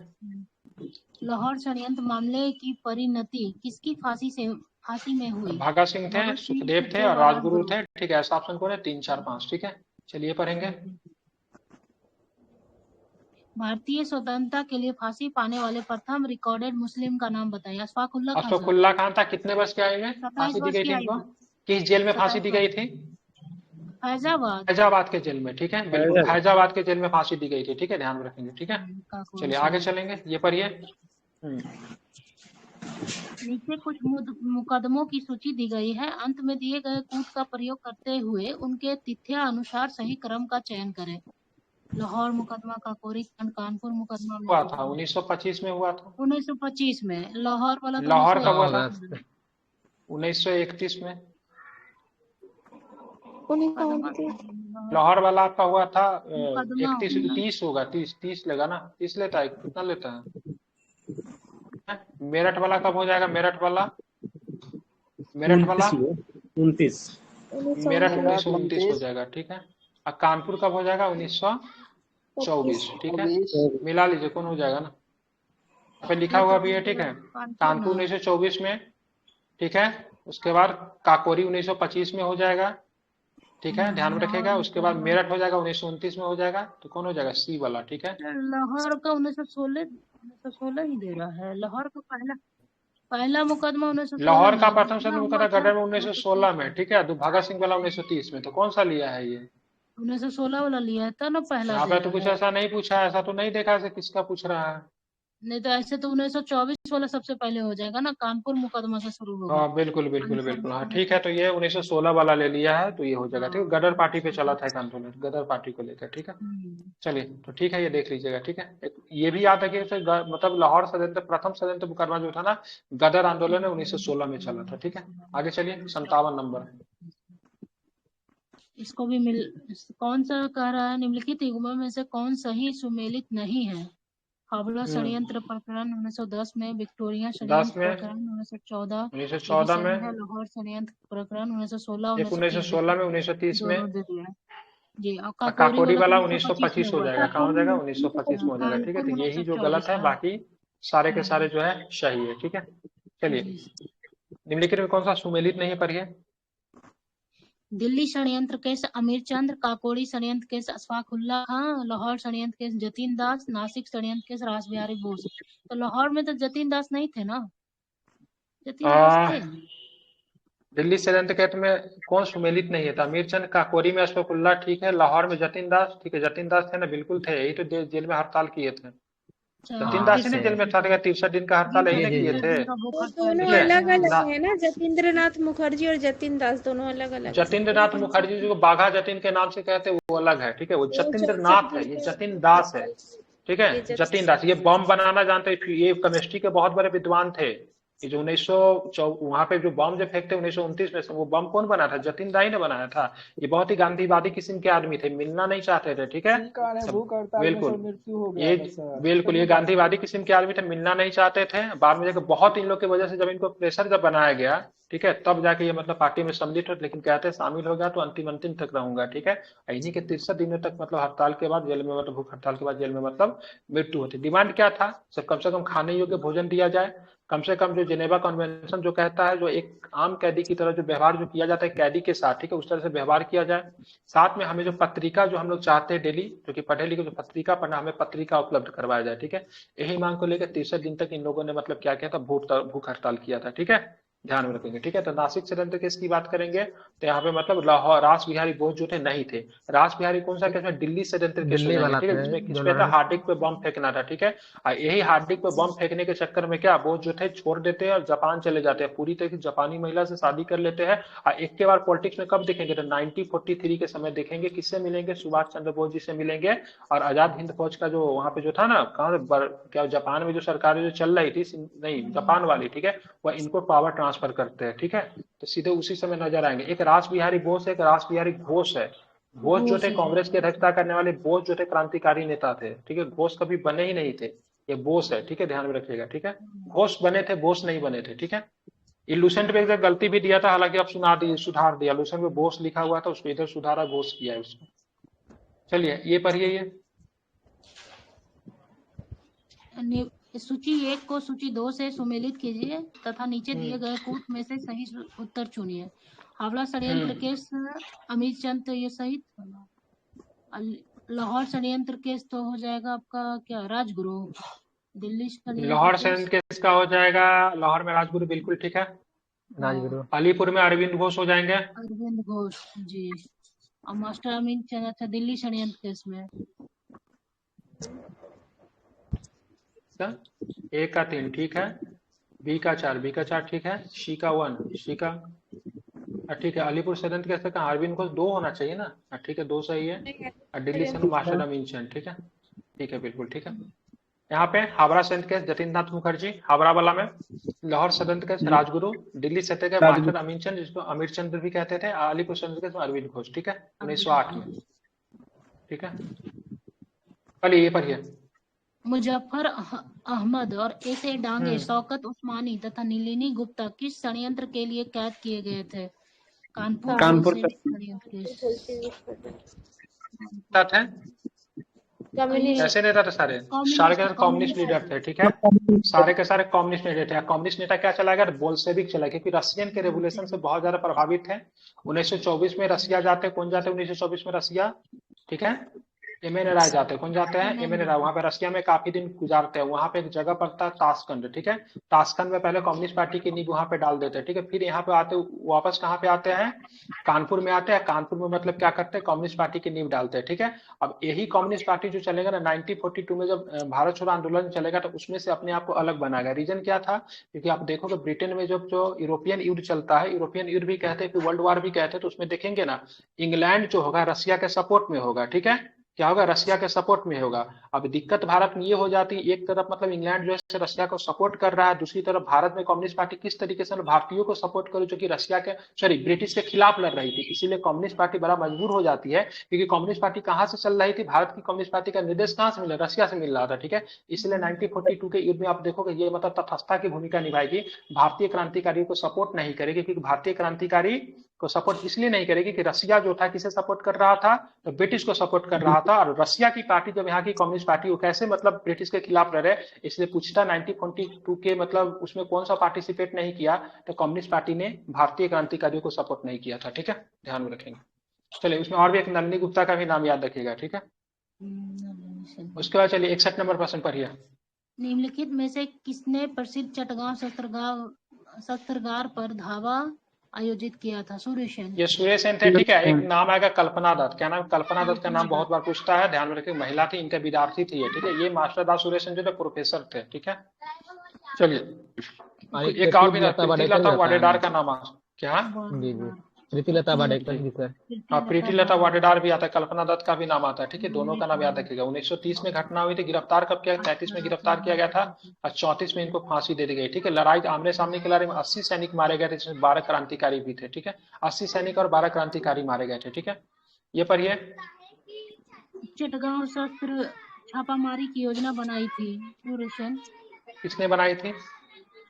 लाहौर षड्यंत्र मामले की परिणति किसकी फांसी में हुई? भगत सिंह थे, भगत सिंह, सुखदेव थे और राजगुरु थे। ठीक है, ऐसा ऑप्शन कौन है? 3, 4, 5। ठीक है, चलिए पढ़ेंगे। भारतीय स्वतंत्रता के लिए फांसी पाने वाले प्रथम रिकॉर्डेड मुस्लिम का नाम बताइए। अशफाकुल्ला खान। अशफाकुल्ला खान था। कितने वर्ष के आयु में 27 फांसी दी वर्ष गई की थी आयु इनको? में। किस जेल में फांसी दी गई थी? फैजाबाद। फैजाबाद के जेल में। ठीक है, बिल्कुल फैजाबाद के जेल में फांसी दी गई थी। ठीक है, ध्यान में रखेंगे। ठीक है, चलिए आगे चलेंगे, ये पढ़िए। नीचे कुछ मुकदमों की सूची दी गई है, अंत में दिए गए कूट का प्रयोग करते हुए उनके तिथ्य अनुसार सही क्रम का चयन करें। लाहौर मुकदमा, काकोरी कांड, कानपुर मुकदमा हुआ था 1925 में हुआ था। 1925 में। लाहौर वाला तो लाहौर का हुआ था 1931 1931 में। लाहौर वाला आपका हुआ था 31, 30 होगा, 30 लेगा ना, 30 लेता है, कितना लेता है? मेरठ वाला कब हो जाएगा? मेरठ वाला 29 मेरठ 1929 हो जाएगा। ठीक है, और कानपुर कब हो जाएगा? 1924। ठीक है, मिला लीजिए, कौन हो जाएगा ना, पे लिखा हुआ भी है। ठीक है, कानपुर 1924 में। ठीक है, उसके बाद काकोरी 1925 में हो जाएगा। ठीक है, ध्यान में रखेगा। उसके बाद मेरठ हो जाएगा 1929 में हो जाएगा, तो कौन हो जाएगा? सी वाला। ठीक है, लाहौर का 1916 ही दे रहा है। लाहौर का पहला मुकदमा 1916 लाहौर का प्रथम सदन मुकदमा गठन 1916 में। ठीक है, तो भगत सिंह वाला 1930 में, तो कौन सा लिया है ये? 1916 वाला लिया है ना पहला। यहाँ पे तो कुछ ऐसा नहीं पूछा, ऐसा तो नहीं देखा, ऐसे किसका पूछ रहा है? नहीं तो ऐसे तो 1924 वाला सबसे पहले हो जाएगा ना, कानपुर मुकदमा से शुरू होगा। हाँ बिल्कुल बिल्कुल बिल्कुल, हाँ ठीक है, तो ये 1916 वाला ले लिया है, तो ये हो जाएगा। ठीक है, गदर पार्टी पे चला था एक आंदोलन, गदर पार्टी को लेकर। ठीक है, चलिए तो ठीक है, ये देख लीजिएगा। ठीक है, ये भी याद रखिए, मतलब लाहौर षड्यंत्र प्रथम षड्यंत्र मुकदमा जो था ना, गदर आंदोलन 1916 में चला था। ठीक है, आगे चलिए 57 नंबर। इसको भी कौन सा कह रहा है, निम्नलिखित युग्मों में से कौन सही सुमेलित नहीं है? हावड़ा षड्यंत्र प्रकरण 1910 में, विक्टोरिया 10 षड्यंत्र में, प्रकरण 1914, 1914 में, लाहौर षड्यंत्र प्रकरण 1916, एक 1916 में, 1930 में, दोनों दे दिया है जी। और और काकोरी काकोरी वाला वाला 1925 में हो हुआ जाएगा। था। कहाँ हो जाएगा? 1925 में हो जाएगा। ठीक है, तो यही जो गलत है, बाकी सारे के सारे जो है सही है। ठीक है, चलिए निम्नलिखित में कौन सा सुमेलित नहीं है पढ़िए। दिल्ली षड्यंत्र केस अमीर चंद्र, काकोरी षड्यंत्र केस अशफाकुल्ला खां, लाहौर षड्यंत्र केस जतीन दास, नासिक षड्यंत्र केस रास बिहारी बोस। तो लाहौर में तो जतीन दास नहीं थे ना? जतीन दास थे। दिल्ली षड्यंत्र केस में कौन सुमेलित नहीं है? अमीर चंद, काकोरी में अशफाकुल्ला, ठीक है, लाहौर में जतीन दास, ठीक है, जतीन दास थे ना, बिल्कुल थे, यही तो जेल में हड़ताल किए थे। जतीन दास ही ने जेल में था, 63 दिन का हड़ताल यही ने किए थे। वो दोनों अलग अलग है ना, जतींद्र नाथ मुखर्जी और जतीन दास दोनों अलग अलग। जतींद्र नाथ मुखर्जी जो बाघा जतीन के नाम से कहते हैं वो अलग है। ठीक है, वो जतींद्र नाथ है, ये जतीन दास है। ठीक है, जतीन दास ये बम बनाना जानते हैं, ये केमिस्ट्री के बहुत बड़े विद्वान थे। ये जो 1900 वहां पे जो बम जो फेंकते 1929 में, वो बम कौन बनाया था? जतीन दाई ने बनाया था। ये बहुत ही गांधीवादी किस्म के आदमी थे, मिलना नहीं चाहते थे। ठीक है, बिल्कुल ये बिल्कुल ये गांधीवादी किस्म के आदमी थे, मिलना नहीं चाहते थे। बाद में जाकर बहुत इन लोग की वजह से जब इनको प्रेशर जब बनाया गया, ठीक है, तब जाके ये मतलब पार्टी में सम्मिलित हो, लेकिन कहते हैं शामिल हो गया तो अंतिम तक रहूंगा। ठीक है, इन्हीं के 63 दिनों तक मतलब हड़ताल के बाद जेल में, मतलब भूख हड़ताल के बाद जेल में मतलब मृत्यु होती। डिमांड क्या था? सब कम से कम खाने योग्य भोजन दिया जाए, कम से कम जो जेनेवा कन्वेंशन जो कहता है, जो एक आम कैदी की तरह जो व्यवहार जो किया जाता है कैदी के साथ, ठीक है, उस तरह से व्यवहार किया जाए। साथ में हमें जो पत्रिका जो हम लोग चाहते हैं डेली, जो कि पढ़े लिखे जो पत्रिका पढ़ना, हमें पत्रिका उपलब्ध करवाया जाए। ठीक है, यही मांग को लेकर 63 दिन तक इन लोगों ने मतलब क्या किया था? भूख हड़ताल किया था। ठीक है, ध्यान में रखेंगे। ठीक है, तो नासिक षड्यंत्र केस की बात करेंगे तो यहाँ पे मतलब लाहौर रास बिहारी बोस जो थे नहीं थे। रास बिहारी कौन सा केस में? दिल्ली षड्यंत्र केस हो जाएगा। ठीक है, जिसमें किस पे था? हार्दिक पे बम फेंकना था। ठीक है, और यही हार्दिक पे बम फेंकने के चक्कर में क्या बोस जो थे छोड़ देते हैं और जापान चले जाते हैं, पूरी तरीके से जापानी महिला से शादी कर लेते हैं। और एक के बार पॉलिटिक्स में कब दिखेंगे? तो 1943 के समय देखेंगे। किससे मिलेंगे? सुभाष चंद्र बोस जी से मिलेंगे। और आजाद हिंद फौज का जो वहां पे जो था ना, कहाँ क्या जापान में जो सरकार जो चल रही थी, नहीं जापान वाली, ठीक है, वह इनको पावर ट्रांसफर करते हैं। ठीक है, तो सीधे उसी समय नजर आएंगे। एक रास बिहारी बोस है, एक रास बिहारी घोष है। घोष जो थे कांग्रेस की अध्यक्षता करने वाले, बोस जो थे क्रांतिकारी नेता थे। ठीक है, घोष कभी बने ही नहीं थे, ये बोस है। ठीक है, ध्यान में रखिएगा। ठीक है, घोष बने थे, बोस नहीं बने थे। ठीक है, ये लूसेंट में एक गलती भी दिया था, हालांकि अब सुधार दिया। लूसेंट में बोस लिखा हुआ था, उसको इधर सुधारा, घोष किया है उसको। चलिए ये पढ़िए। ये सूची 1 को सूची 2 से सुमेलित कीजिए तथा नीचे दिए गए कूट में से सही उत्तर चुनिए। हावड़ा षड्यंत्र केस अमित चंद, तो ये सही था। लाहौर षड्यंत्र केस तो हो जाएगा आपका क्या? राजगुरु। दिल्ली लाहौर षड्यंत्र केस का हो जाएगा, लाहौर में राजगुरु, बिल्कुल ठीक है, राजगुरु। अलीपुर में अरविंद घोष हो जाएंगे, अरविंद घोष जी। और मास्टर अमित चंद, अच्छा दिल्ली षड्यंत्र केस में ए का 3 ठीक है, बी का 4 ठीक है, सी का 1 सी का ठीक है। अलीपुर षड्यंत्र कैसे कहा? अरविंद घोष 2 होना चाहिए ना, ठीक है, 2 सही है। और दिल्ली से मास्टर अमीन चंद, ठीक है, ठीक है, बिल्कुल ठीक है। यहाँ पे हावड़ा षड्यंत्र केस जतीन नाथ मुखर्जी, हावड़ा वाला में। लाहौर षड्यंत्र केस राजगुरु, दिल्ली षड्यंत्र केस मास्टर अमीन चंद, जिसको अमीर चंद्र भी कहते थे। अलीपुर षड्यंत्र केस अरविंद घोष, ठीक है, 1908 में। ठीक है, चलिए ये पढ़िए। मुजफ्फर अहमद और ऐसे डांगे शौकत उस्मानी तथा नलिनी गुप्ता किस षड्यंत्र के लिए कैद किए गए थे? कानपुर ऐसे नेता थे, सारे के सारे कम्युनिस्ट लीडर थे। ठीक है, सारे के सारे कम्युनिस्ट नेता थे। कम्युनिस्ट नेता क्या चला गया? बोल्शेविक चला, क्योंकि रशियन के रेवोल्यूशन से बहुत ज्यादा प्रभावित थे। 1924 में रसिया जाते, कौन जाते 1924 में रसिया? ठीक है, एमएन राय जाते। कौन जाते हैं? एमएन राय। वहां पे रसिया में काफी दिन गुजारते हैं। वहां पे एक जगह पड़ता है ताशकंद, ठीक है, ताशकंद में पहले कम्युनिस्ट पार्टी की नींव वहां पे डाल देते हैं। ठीक है, फिर यहाँ पे आते, वापस कहाँ पे आते हैं? कानपुर में आते हैं। कानपुर में मतलब क्या करते हैं? कम्युनिस्ट पार्टी की नींव डालते हैं। ठीक है, अब यही कम्युनिस्ट पार्टी जो चलेगा ना 1942 में, जब भारत छोड़ो आंदोलन चलेगा, तो उसमें से अपने आप को अलग बनाएगा। रीजन क्या था? क्योंकि आप देखोगे ब्रिटेन में जब जो यूरोपियन युद्ध चलता है, यूरोपियन युद्ध भी कहते हैं, वर्ल्ड वार भी कहते हैं, तो उसमें देखेंगे ना, इंग्लैंड जो होगा रसिया के सपोर्ट में होगा। ठीक है, क्या होगा, रशिया के सपोर्ट में होगा। अब दिक्कत भारत में ये हो जाती है, एक तरफ मतलब इंग्लैंड जो है रशिया को सपोर्ट कर रहा है, दूसरी तरफ भारत में कम्युनिस्ट पार्टी किस तरीके से भारतीयों को सपोर्ट करे जो कि रशिया के ब्रिटिश के खिलाफ लड़ रही थी। इसीलिए कम्युनिस्ट पार्टी बड़ा मजबूर हो जाती है, क्योंकि कम्युनिस्ट पार्टी कहाँ से चल रही थी, भारत की कम्युनिस्ट पार्टी का निर्देश कहाँ से मिल रहा, रशिया से मिल रहा था। ठीक है, इसलिए 1942 के युद्ध में आप देखोगे ये मतलब तटस्थता की भूमिका निभाएगी, भारतीय क्रांतिकारियों को सपोर्ट नहीं करेगी, क्योंकि भारतीय क्रांतिकारी को सपोर्ट इसलिए नहीं करेगी कि रशिया जो था किसे सपोर्ट कर रहा था, तो ब्रिटिश को सपोर्ट कर रहा था। और रशिया की पार्टी जब यहाँ की कम्युनिस्ट पार्टी वो कैसे मतलब ब्रिटिश के खिलाफ लड़े, इसलिए पूछता 1942 के मतलब उसमें कौन सा पार्टिसिपेट नहीं किया, तो कम्युनिस्ट पार्टी ने भारतीय क्रांतिकारियों को सपोर्ट नहीं किया था। ठीक है, ध्यान में रखेंगे। चलिए, उसमें और भी एक नलिनी गुप्ता का भी नाम याद रखिएगा। ठीक है, उसके बाद चलिए 61 नंबर प्रश्न पढ़िए। निम्नलिखित में से किसने प्रसिद्ध चटगांव शस्त्रागार पर धावा आयोजित किया था? सूर्य सेन। ये सूर्य सेन थे। ठीक है, एक नाम आएगा कल्पना दत्त। क्या नाम? कल्पना दत्त का नाम बहुत बार पूछता है, ध्यान में रखिए, महिला थी, इनके विद्यार्थी थी ये। ठीक है, ये मास्टर दास सूर्य सेन जो थे प्रोफेसर थे। ठीक है, चलिए एक और भी प्रीतिलता वाडेदार का नाम क्या? प्रीतिलता वाडेकर जी सर। हाँ, प्रीतिलता वाडेदार भी आता है, कल्पना दत्त का भी नाम आता है। ठीक है, दोनों का नाम याद रखिएगा। 1930 में घटना हुई थी, गिरफ्तार कब किया? 33 में गिरफ्तार किया गया था और 34 में इनको फांसी दे दी गई। ठीक है, लड़ाई आमने सामने की लड़ाई में 80 सैनिक मारे गए थे, जिसमें 12 क्रांतिकारी भी थे। ठीक है, 80 सैनिक और 12 क्रांतिकारी मारे गए थे। ठीक है, ये पढ़िए। चटगांव शस्त्र छापामारी की योजना बनाई थी सूर्य सेन। किसने बनाई थी?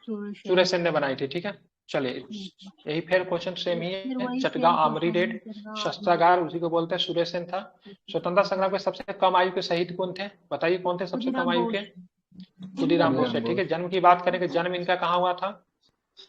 सूर्य सेन ने बनाई थी। ठीक है, चलिए यही फिर क्वेश्चन सेम ही है। चटगांव आमरी रेड शस्त्रागार उसी को बोलते हैं, सूर्य सेन था। स्वतंत्रता संग्राम के सबसे कम आयु के शहीद कौन थे? बताइए कौन थे सबसे कम आयु के? खुदीराम बोस। ठीक है, जन्म की बात करें कि जन्म इनका कहाँ हुआ था?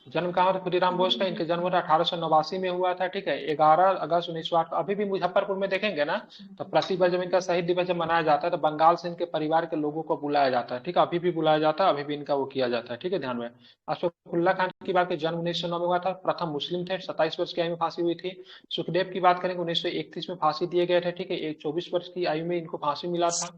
जन्म कहाँ था खुदीराम बोस का? इनका जन्म 1889 में हुआ था। ठीक है, 11 अगस्त 1908। अभी भी मुजफ्फरपुर में देखेंगे ना, तो प्रतिवर्ष जब इनका शहीद दिवस जब मनाया जाता है तो बंगाल से इनके परिवार के लोगों को बुलाया जाता है। ठीक है, अभी भी बुलाया जाता है, अभी भी इनका वो किया जाता है। ठीक है, ध्यान में। अशफाकुल्ला खान की बात करें, जन्म 1909 में हुआ था, प्रथम मुस्लिम थे, 27 वर्ष की आयु में फांसी हुई थी। सुखदेव की बात करेंगे 1931 में फांसी दिए गए थे। ठीक है, 24 वर्ष की आयु में इनको फांसी मिला था।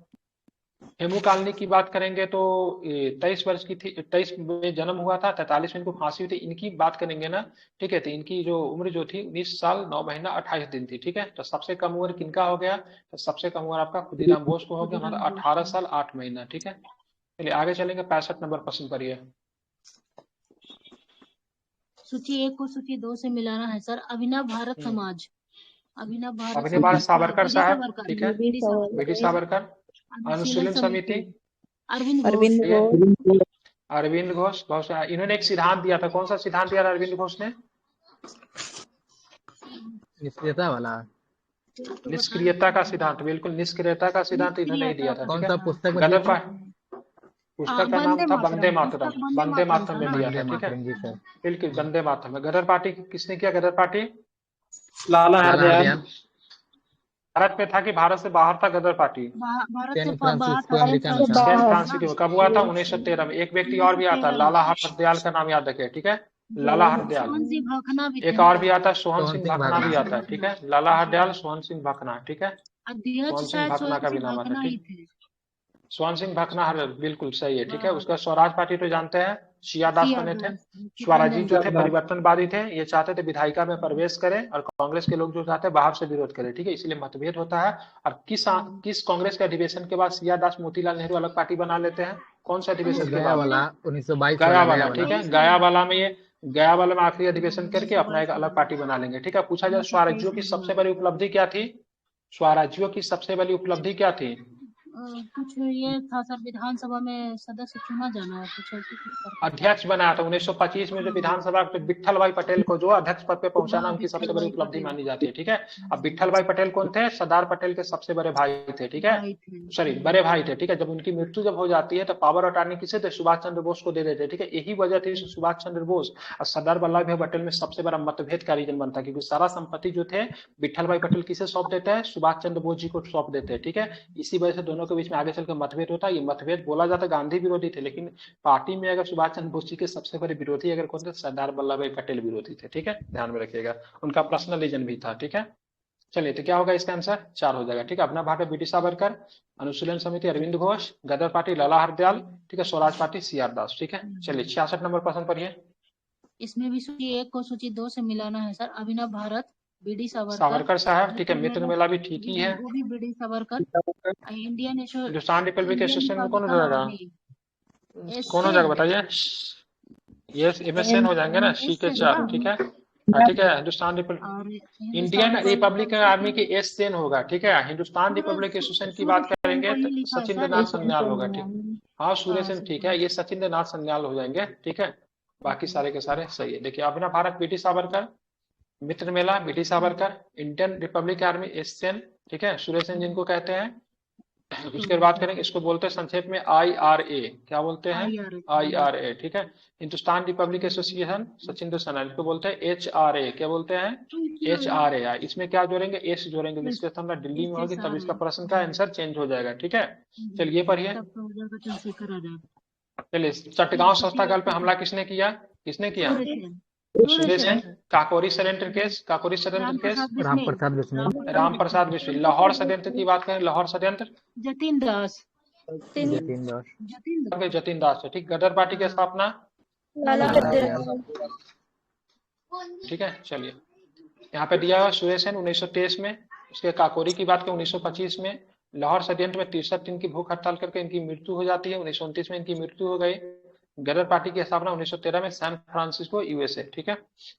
हेमू कालनी की बात करेंगे तो 23 वर्ष की थी, 23 में जन्म हुआ था, 43 में इनको फांसी हुई थी। इनकी बात करेंगे ना, ठीक है, तो इनकी जो उम्र जो थी 19 साल 9 महीना 28 दिन थी। ठीक है, तो सबसे कम उम्र किनका हो गया? तो सबसे कम उम्र आपका खुदीराम बोस को हो गया, मतलब 18 साल 8 महीना। ठीक है, चलिए आगे चलेंगे। 65 नंबर प्रश्न पढ़िए। सूची 1 को सूची 2 से मिलाना है सर। अभिनव भारत समाज, अभिनव भारत सावरकर साहब। ठीक है, बीडी सावरकर। अनुशीलन समिति अरविंद घोष। बहुत इन्होंने एक सिद्धांत दिया था, कौन सा सिद्धांत दिया था अरविंद घोष ने? निष्क्रियता वाला। निष्क्रियता का सिद्धांत, बिल्कुल निष्क्रियता का सिद्धांत इन्होंने ही दिया था। कौन सा पुस्तक? पुस्तक का नाम था वंदे मातरम। वंदे मातरम में दिया था। ठीक है, बिल्कुल वंदे मातरम। गदर पार्टी किसने किया? गदर पार्टी लाला हरदयाल। भारत में था कि भारत से बाहर था गदर पार्टी? कब हुआ था? 1913 में। एक व्यक्ति और भी आता है, लाला हरदयाल का नाम याद रखे। ठीक है, लाला हरदयाल। एक और भी आता है, सोहन सिंह भाखना भी आता है। ठीक है, लाला हरदयाल, सोहन सिंह भाखना। ठीक है, सोहन सिंह भाखना का भी नाम आता है। ठीक, सोहन सिंह भाखना बिल्कुल सही है। ठीक है, उसका स्वराज पार्टी तो जानते हैं, सियादास बने थे। स्वराजी जो थे परिवर्तनवादी थे, ये चाहते थे विधायिका में प्रवेश करें, और कांग्रेस के लोग जो चाहते हैं बाहर से विरोध करें। ठीक है, इसलिए मतभेद होता है। और किस कांग्रेस के अधिवेशन के बाद सियादास मोतीलाल नेहरू अलग पार्टी बना लेते हैं? कौन सा अधिवेशन? गया वाला 1922 गया वाला। ठीक है, गया वाला में आखिरी अधिवेशन करके अपना एक अलग पार्टी बना लेंगे। ठीक है, पूछा जाए स्वराज्यों की सबसे बड़ी उपलब्धि क्या थी? स्वराज्यों की सबसे बड़ी उपलब्धि क्या थी? कुछ ये था सर, विधानसभा में सदस्य चुना जाना है, कुछ अध्यक्ष बनाया था 1925 में जो विधानसभा के विट्ठल भाई पटेल को जो अध्यक्ष पद पे पहुंचाना उनकी सबसे बड़ी उपलब्धि मानी जाती है। ठीक है, अब विट्ठल भाई पटेल कौन थे? सरदार पटेल के सबसे बड़े भाई थे। ठीक है, सॉरी बड़े भाई थे। ठीक है, जब उनकी मृत्यु जब हो जाती है तो पावर अटॉर्नी किसे थे? सुभाष चंद्र बोस को दे देते। ठीक है, यही वजह थी सुभाष चंद्र बोस और सरदार वल्लभ भाई पटेल में सबसे बड़ा मतभेद का रीजन बनता है, क्योंकि सारा संपत्ति जो थे विट्ठल भाई पटेल किसे सौंप देते हैं? सुभाष चंद्र बोस जी को सौंप देते हैं। ठीक है, इसी वजह से दोनों के बीच में आगे चलकर मतभेद होता है। ये मतभेद बोला जाता है गांधी विरोधी थे, लेकिन पार्टी में अगर सुभाष चंद्र बोस जी के सबसे बड़े विरोधी अगर कौन थे? सरदार वल्लभ भाई पटेल विरोधी थे। ठीक है, ध्यान में रखिएगा, उनका पर्सनल रीजन भी था। ठीक है, चलिए तो क्या होगा इसका आंसर? 4 हो जाएगा। ठीक है, अपना भारत बीडी सावरकर, अनुशीलन समिति अरविंद घोष, गदर पार्टी लाला हरदयाल, ठीक है, स्वराज पार्टी सीआर दास। ठीक है, चलिए 66 नंबर प्रश्न पढ़िए। इसमें भी सूची 1 को सूची 2 से मिलाना है सर। अभिनव भारत बीडी सावरकर, सावरकर साहब, ठीक है। मित्र मेला भी ठीक ही है। वो भी BD Savarkar. Indian Hindustan Republic Association में कौन हो रिपब्लिकन जाएगा? आर्मी, कौन हो जाएगा बताइए? यस, MSN हो जाएंगे ना, सी के चार, ठीक है। ठीक है। Hindustan Republic Indian Republican army के SN होगा, ठीक है। हिंदुस्तान रिपब्लिक एसोसिएशन की बात करेंगे तो सचिंद्र नाथ सन्याल होगा, ठीक। हाँ, सूर्य सेन ठीक है, ये सचिंद्र नाथ सन्याल हो जाएंगे, ठीक है। बाकी सारे के सारे सही है। देखिए, Abhinav Bharat V D Savarkar, Mitra Mela V D Savarkar, Indian republic army SN, ठीक है, सूर्य सेन जिनको कहते हैं। उसके बाद करेंगे, इसको बोलते हैं संक्षेप में IRA, क्या बोलते हैं? IRA, ठीक है। हिंदुस्तान रिपब्लिक एसोसिएशन सचिंद्र सन्याल को बोलते हैं HRA, क्या बोलते हैं? HRA। इसमें क्या जोड़ेंगे? S जोड़ेंगे, जिसके सामने दिल्ली में होगी तब इसका प्रश्न का आंसर चेंज हो जाएगा, ठीक है। चलिए पढ़िए। चलिए, चटगांव सस्तागल पे हमला किसने किया? किसने किया? सूर्य सेन। काकोरी षड्यंत्र केस, काकोरी षड्यंत्र केस राम प्रसाद बिस्मिल। राम प्रसाद बिस्मिल। लाहौर षड्यंत्र की बात करें, लाहौर षड्यंत्र जतिन दास, जतिन दास। जतिन दास है, ठीक। गदर पार्टी की स्थापना, लाला हरदयाल, ठीक है। चलिए, यहाँ पे दिया हुआ सूर्य सेन 1923 में। उसके काकोरी की बात करें 1925 में। लाहौर षड्यंत्र में 63 दिन की भूख हड़ताल करके इनकी मृत्यु हो जाती है, 1929 में इनकी मृत्यु हो गई। गदर पार्टी की स्थापना 1913 में सैन फ्रांसिस्को USA, ठीक है।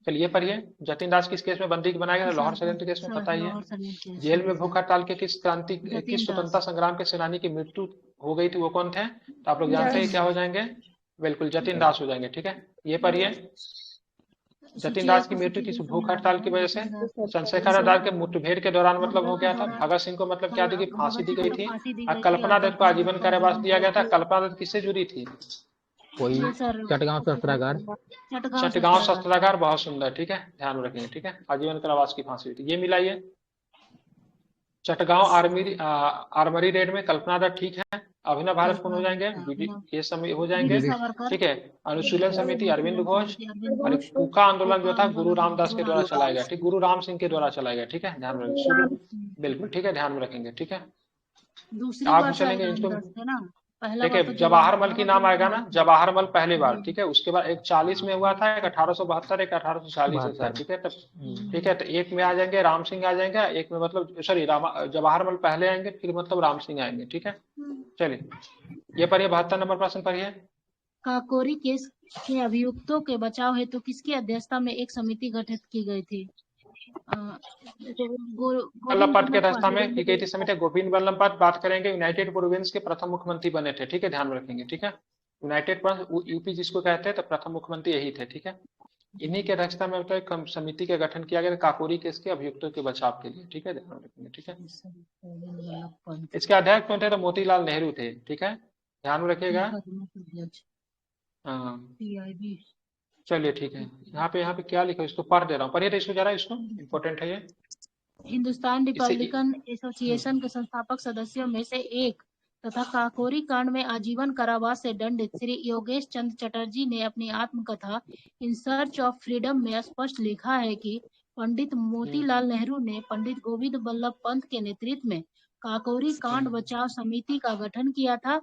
चलिए पढ़िए। जतिन दास किस केस में बंदी बनाया गया? लाहौर षड्यंत्र केस में, पता ही है। जेल में भूख हड़ताल के किस स्वतंत्रता संग्राम के सेनानी की मृत्यु हो गई थी, वो कौन थे? तो आप लोग जानते हैं क्या हो जाएंगे? बिल्कुल, जतिन दास हो जाएंगे, ठीक है। ये पढ़िए। जतिन दास की मृत्यु किस भूख हड़ताल की वजह से? चंद्रशेखर आजाद के मुठभेड़ के दौरान मतलब हो गया था। भगत सिंह को मतलब क्या दी गई? फांसी दी गई थी। और कल्पना दत्त को आजीवन कारावास दिया गया था। कल्पना दत्त किससे जुड़ी थी? कोई चटगांव शस्त्रागार। चटगांव शस्त्रागार, बहुत सुंदर, ठीक है, ध्यान में रखेंगे, ठीक है। आजीवन कारावास की फांसी हुई थी। ये मिलाइए। चटगांव आर्मरी रेड में कल्पना दत्त, ठीक है। अभिनव भारत कौन हो जाएंगे? ये समय हो जाएंगे, ठीक है। अनुशीलन समिति अरविंद घोष। और कूका आंदोलन जो था गुरु रामदास के द्वारा चलाया गया, ठीक, गुरु राम सिंह के द्वारा चलाया गया, ठीक है, ध्यान में रखेंगे, बिल्कुल, ठीक है, ध्यान में रखेंगे, ठीक है। आप चलेंगे इसको, देखिए, जवाहरमल की नाम आएगा ना, जवाहरमल पहली बार, ठीक है। उसके बाद एक 40 में हुआ था, एक 1872, एक 1840 है, ठीक है। तब ठीक है, तो एक में आ जाएंगे राम सिंह आ जाएंगे, एक में मतलब सॉरी जवाहरमल पहले आएंगे, फिर मतलब राम सिंह आएंगे, ठीक है। चलिए, ये पढ़िए 72 नंबर प्रश्न पढ़िए। काकोरी केस के अभियुक्तों के बचाव हेतु किसकी अध्यक्षता में एक समिति गठित की गई थी? वल्लभ पंत के अध्यक्षता में की गई थी समिति। गोविंद वल्लभ पंत बात करेंगे, यूनाइटेड प्रोविंस के प्रथम मुख्यमंत्री बने थे, ठीक है, ध्यान में रखेंगे, ठीक है। यूनाइटेड यूपी जिसको कहते हैं, तो प्रथम मुख्यमंत्री यही थे, ठीक है। इन्हीं की अध्यक्षता में एक समिति का गठन किया गया काकोरी केस के अभियुक्तों के बचाव के लिए, ठीक है, ध्यान रखेंगे, ठीक है। इसके अध्यक्ष कौन थे? तो मोतीलाल नेहरू थे, ठीक है, ध्यान में रखिएगा। हाँ, चलिए ठीक है। यहाँ पे क्या लिखा है, इसको पढ़ दे रहा हूँ, पढ़िए तो इसको जरा, इसको इम्पोर्टेंट है ये। हिंदुस्तान रिपब्लिकन एसोसिएशन के संस्थापक सदस्यों में से एक तथा काकोरी कांड में आजीवन कारावास से दंडित श्री योगेश चंद्र चटर्जी ने अपनी आत्मकथा इन सर्च ऑफ फ्रीडम में स्पष्ट लिखा है कि पंडित मोतीलाल नेहरू ने पंडित गोविंद वल्लभ पंत के नेतृत्व में काकोरी कांड बचाव समिति का गठन किया था।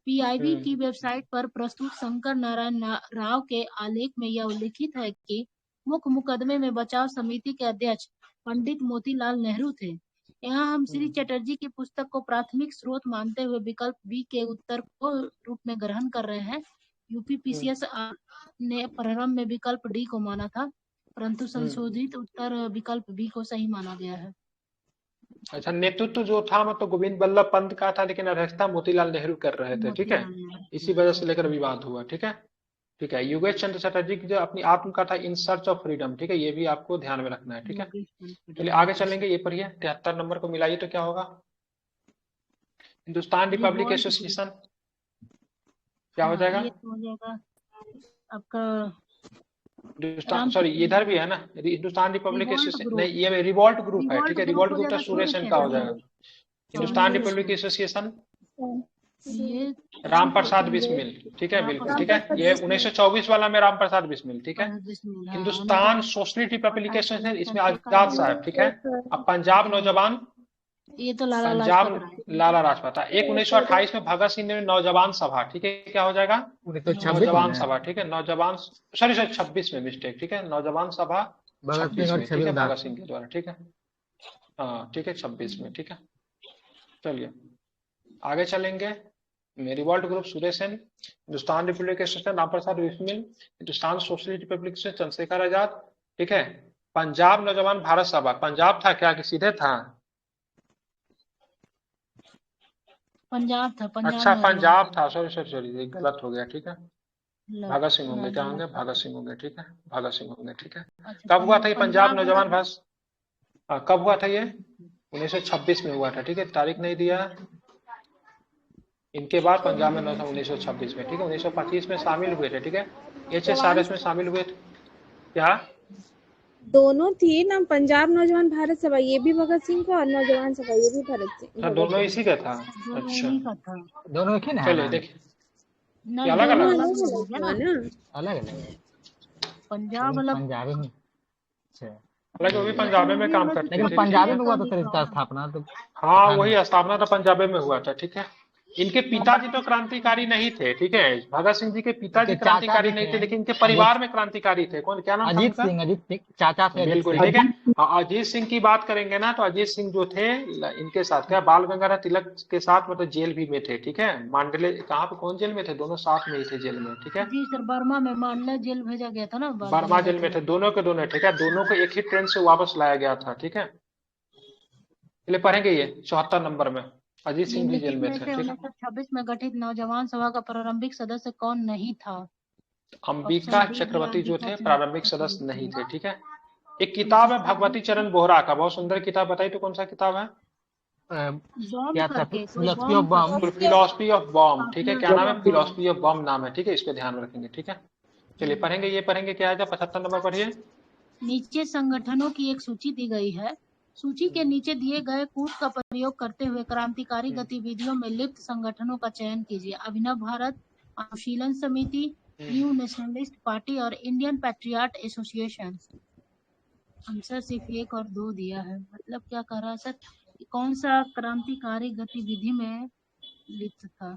PIB की वेबसाइट पर प्रस्तुत शंकर नारायण राव के आलेख में यह उल्लिखित है कि मुख्य मुकदमे में बचाव समिति के अध्यक्ष पंडित मोतीलाल नेहरू थे। यहाँ हम श्री चटर्जी की पुस्तक को प्राथमिक स्रोत मानते हुए विकल्प बी के उत्तर को रूप में ग्रहण कर रहे हैं। UPPCS ने प्रारंभ में विकल्प डी को माना था, परंतु संशोधित उत्तर विकल्प बी को सही माना गया है। अच्छा, नेतृत्व जो था मतलब गोविंद वल्लभ पंत का था, लेकिन अध्यक्षता मोतीलाल नेहरू कर रहे थे, ठीक है, इसी वजह से लेकर विवाद हुआ, ठीक है, ठीक है। योगेश चंद्र चटर्जी की जो अपनी आत्मकथा इन सर्च ऑफ फ्रीडम, ठीक है, ये भी आपको ध्यान में रखना है, ठीक है। चलिए आगे चलेंगे, ये पढ़िए 73 नंबर को मिलाइए तो क्या होगा? हिंदुस्तान रिपब्लिक एसोसिएशन क्या हो जाएगा? आपका सॉरी, इधर भी है ना, हिंदुस्तान रिपब्लिक एसोसिएशन नहीं, ये रिवॉल्ट ग्रुप है, ठीक है, रिवॉल्ट ग्रुप तो सूर्य सेन का हो जाएगा। हिंदुस्तान रिपब्लिक एसोसिएशन राम प्रसाद बिस्मिल, ठीक है, बिल्कुल, ठीक है, ये 1924 वाला में राम प्रसाद बिस्मिल, ठीक है। हिंदुस्तान सोशलिस्ट रिपब्लिक एसोसिएशन, इसमें आजाद साहब, ठीक है। अब पंजाब नौजवान, ये तो लाला राजपत। एक 1928 में भगत सिंह ने नौजवान सभा, ठीक है, क्या हो जाएगा? नौजवान सभा, ठीक है, नौजवान, सॉरी 26 में मिस्टेक, ठीक है, नौजवान सभा भगत सिंह 26 और में, ठीक है, छबील भगत दास। सिंह के द्वारा, ठीक है। हाँ ठीक है, 26 में, ठीक है। चलिए आगे चलेंगे। Revolt group Suresh Sen, Hindustan Republic association Ram Prasad Bismil, Hindustan socialist republic से चंद्रशेखर आजाद, ठीक है। पंजाब नौजवान भारत सभा, पंजाब था क्या कि सीधे था? पंजाब था, पंजाब अच्छा नौजवान। पंजाब था, सॉरी सॉरी सॉरी, गलत हो गया, ठीक है। लो, भगत सिंह होंगे, क्या नौजवान होंगे? था। भगत सिंह होंगे, ठीक है, भगत सिंह होंगे, ठीक है। अच्छा, कब हुआ था ये पंजाब नौजवान वाला- भाष? कब हुआ था ये? 1926 में हुआ था, ठीक है, तारीख नहीं दिया। इनके बाद पंजाब में 1926 में, ठीक है। 1925 में शामिल हुए थे, ठीक है। HSRS में शामिल हुए थे, क्या? दोनों थी ना, पंजाब नौजवान भारत सभा ये भी भगत सिंह का और नौजवान सभा ये भी अच्छा दोनों इसी का था। दोनों अच्छा उन्हीं का था। दोनों एक ही ना है चलिए ना? देखिए, नहीं, अलग दोनों अलग? अलग अलग है ना। अलग अलग है। पंजाब अलग, पंजाबी में, अच्छा। हालांकि वो भी पंजाबी में काम करते लेकिन थे, पंजाबी ठीक में है। हुआ तो सर इसका स्थापना तो हाँ पता वही नहीं। स्थापना तो पंजाबी में हुआ था, ठीक है। इनके पिताजी तो क्रांतिकारी नहीं थे, ठीक है। भगत सिंह जी के पिताजी इनके चाचा क्रांतिकारी भी नहीं थे, थे, लेकिन इनके अजीत परिवार में क्रांतिकारी थे। कौन, क्या नाम था उनका? अजीत सिंह चाचा थे अजीत बिल्कुल, सिंह। ठीक है। अजीत सिंह की बात करेंगे ना, तो अजीत सिंह जो थे इनके साथ क्या बाल गंगाधर तिलक के साथ मतलब जेल भी में थे, ठीक है। मांडले कहाँ पे, कौन जेल में थे? दोनों साथ में ही थे जेल में, ठीक है। जी सर, बर्मा में मांडला जेल भेजा गया था ना, बर्मा जेल में थे, दोनों के दोनों, ठीक है। दोनों को एक ही ट्रेन से वापस लाया गया था, ठीक है। चलिए पढ़ेंगे ये 74 नंबर में, अजीत सिंह भी जेल निम्नलिखित में में थे, से ठीक है। 1926 में गठित नौजवान सभा का प्रारंभिक सदस्य कौन नहीं था? अंबिका ऑप्शन डी चक्रवर्ती जो अंबिका थे प्रारंभिक सदस्य नहीं चक्रवर्ती। थे, ठीक है। एक किताब है भगवती चरण बोहरा का, बहुत सुंदर किताब, बताइए तो कौन सा किताब है? बॉम्ब क्या था? करके, कोई philosophy of bomb bomb. Philosophy of bomb, ठीक है। क्या नाम है? काफिया फिलोसफी ऑफ बॉम्ब नाम है, ठीक है। इसको ध्यान में रखेंगे, ठीक है। चलिए पढ़ेंगे, ये पढ़ेंगे क्या है? 75 नंबर पढ़िए। नीचे संगठनों की एक सूची दी गई है। सूची के नीचे दिए गए कूट का प्रयोग करते हुए क्रांतिकारी गतिविधियों में लिप्त संगठनों का चयन कीजिए। अभिनव भारत, अनुशीलन समिति, न्यू नेशनलिस्ट पार्टी और इंडियन पैट्रियट एसोसिएशन। आंसर सिर्फ 1 और 2 दिया है, मतलब क्या कह रहा है सर? कि कौन सा क्रांतिकारी गतिविधि में लिप्त था?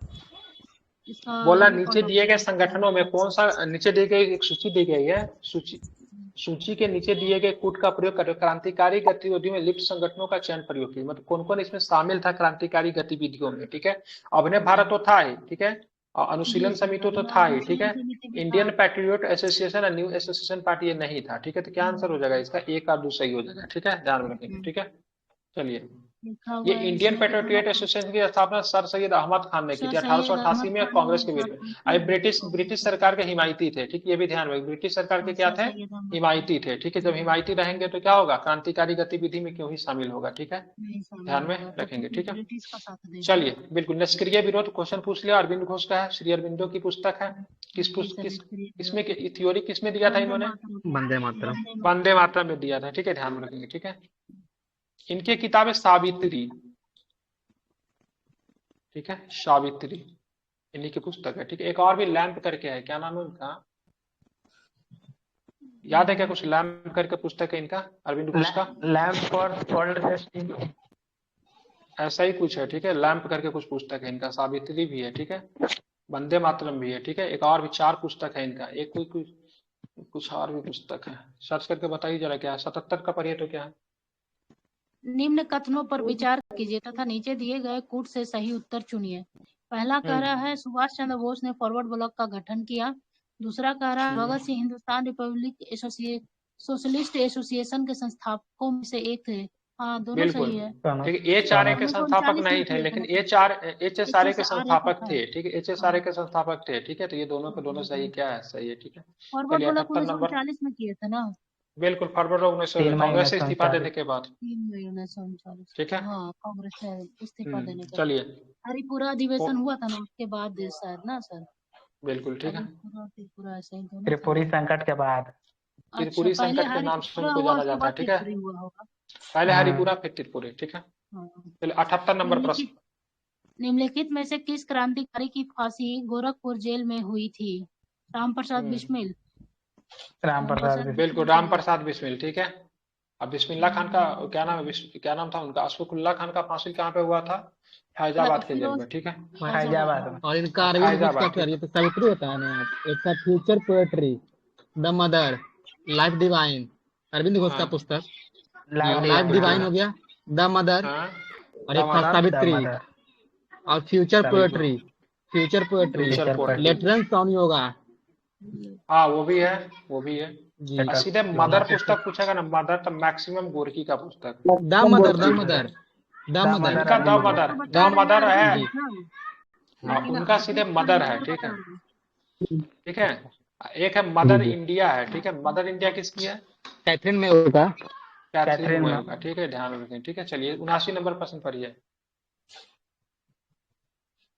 इसका बोला ये नीचे पढ़ना दिए गए पड़ेगा। संगठनों में कौन सा, नीचे दी गई एक सूची दी गई है, सूची के नीचे दिए गए कूट का प्रयोग कर क्रांतिकारी गतिविधियों में लिप्त संगठनों का चयन प्रयोग किया, मतलब कौन कौन इसमें शामिल था क्रांतिकारी गतिविधियों में, ठीक है। अभिनव भारत तो था ही, ठीक है। और अनुशीलन समिति तो था ही, ठीक है। इंडियन पैट्रियट एसोसिएशन और न्यू एसोसिएशन पार्टी ये नहीं था, ठीक है। तो क्या आंसर हो जाएगा इसका? 1 और 2 सही हो जाएगा, ठीक है, ध्यान में रखेंगे, ठीक है। चलिए, ये इंडियन पेट्रियट एसोसिएशन की स्थापना सर सैयद अहमद खान ने की थी 1888 में कांग्रेस के विरुद्ध। आई ब्रिटिश सरकार के हिमायती थे, ठीक है। ये भी ध्यान में, ब्रिटिश सरकार के क्या थे? हिमायती थे, ठीक है। जब हिमायती रहेंगे तो क्या होगा? क्रांतिकारी गतिविधि में क्यों ही शामिल होगा, ठीक है, ध्यान में रखेंगे, ठीक है। चलिए बिल्कुल, निष्क्रिय विरोध क्वेश्चन पूछ लिया, अरविंद घोष का है, श्री अरविंदो की पुस्तक है। किसमें थ्योरी किसमें दिया था इन्होंने? वंदे मातरम। वंदे मातरम में दिया था, ठीक है, ध्यान में रखेंगे, ठीक है। इनके किताब है सावित्री, ठीक है, सावित्री इन्हीं की पुस्तक है, ठीक है। एक और भी लैंप करके है, क्या नाम है उनका? याद है क्या कुछ? लैंप करके पुस्तक है इनका, अरविंद घोष का। लैंप फॉर ऐसा ही कुछ है, ठीक है। लैंप करके कुछ पुस्तक है इनका, सावित्री भी है, ठीक है। वंदे मातरम भी है, ठीक है। एक और भी 4 पुस्तक है इनका, एक कोई कुछ और भी पुस्तक है, सर्च करके बताइए जरा क्या है। 77 का पढ़िए तो क्या है? निम्न कथनों पर विचार कीजिए तथा नीचे दिए गए कूट से सही उत्तर चुनिए। पहला कह रहा है सुभाष चंद्र बोस ने फॉरवर्ड ब्लॉक का गठन किया। दूसरा कह रहा है Bhagat Singh Hindustan republic socialist association के संस्थापकों में से एक थे। हाँ, दोनों सही है। ठीक है, HRA के संस्थापक नहीं थे, लेकिन HSRA के संस्थापक थे, ठीक है। HSRA के संस्थापक थे, ठीक है। तो ये दोनों के दोनों सही, क्या है? सही है, ठीक है। फॉरवर्ड चलिए ब्लॉक 78 नंबर, 1939 में किए थे ना? बिल्कुल, फरवरी 1900 कांग्रेस से इस्तीफा देने के बाद, 3 मई 1939। ठीक है। हाँ, कांग्रेस से इस्तीफा देने के बाद। चलिए हरिपुरा अधिवेशन हुआ था ना उसके बाद शायद ना सर? बिल्कुल, ठीक है। त्रिपुरा ऐसे ही दोनों। त्रिपुरी संकट के बाद त्रिपुरी अच्छा, संकट के नाम से उनको जाना जाता है, ठीक है। पहले हरिपुरा फिर त्रिपुरी, ठीक है। चलिए 78 नंबर प्रश्न। निम्नलिखित में से किस क्रांतिकारी की फांसी गोरखपुर जेल में हुई थी? राम प्रसाद बिस्मिल। राम प्रसाद बिल्कुल, राम प्रसाद बिस्मिल, ठीक है। अब बिस्मिल्लाह खान का क्या नाम है? क्या नाम था उनका? अशफाकुल्लाह खान का फांसी कहाँ पे हुआ था? फैजाबाद के जेल में, ठीक है। फैजाबाद में। और इनका अरविंद घोष का क्या? ये तो सावित्री होता है ना। एक का Future Poetry, The Mother, Life Divine, Arvind Ghosh का हाँ। पुस्तक लाइव लाइफ डिवाइन हो गया, द मदर, हाँ और एक था सावित्री, और future poetry, future poetry, letters on yoga. हाँ वो भी है, वो भी है। जी। और सीधे मदर पुस्तक पूछेगा ना, मदर तो मैक्सिमम गोरकी का पुस्तक। The mother, the mother, the mother, उनका द मदर है। जी। हाँ, उनका सीधे मदर है, ठीक है, ठीक है। एक है मदर इंडिया है, ठीक है। मदर इंडिया किसकी है? कैथरीन में होगा, कैथरीन मोएल का, ठीक है, ध्यान रखें, ठीक है। चलिए 79 नंबर प्रश्न पढ़िए।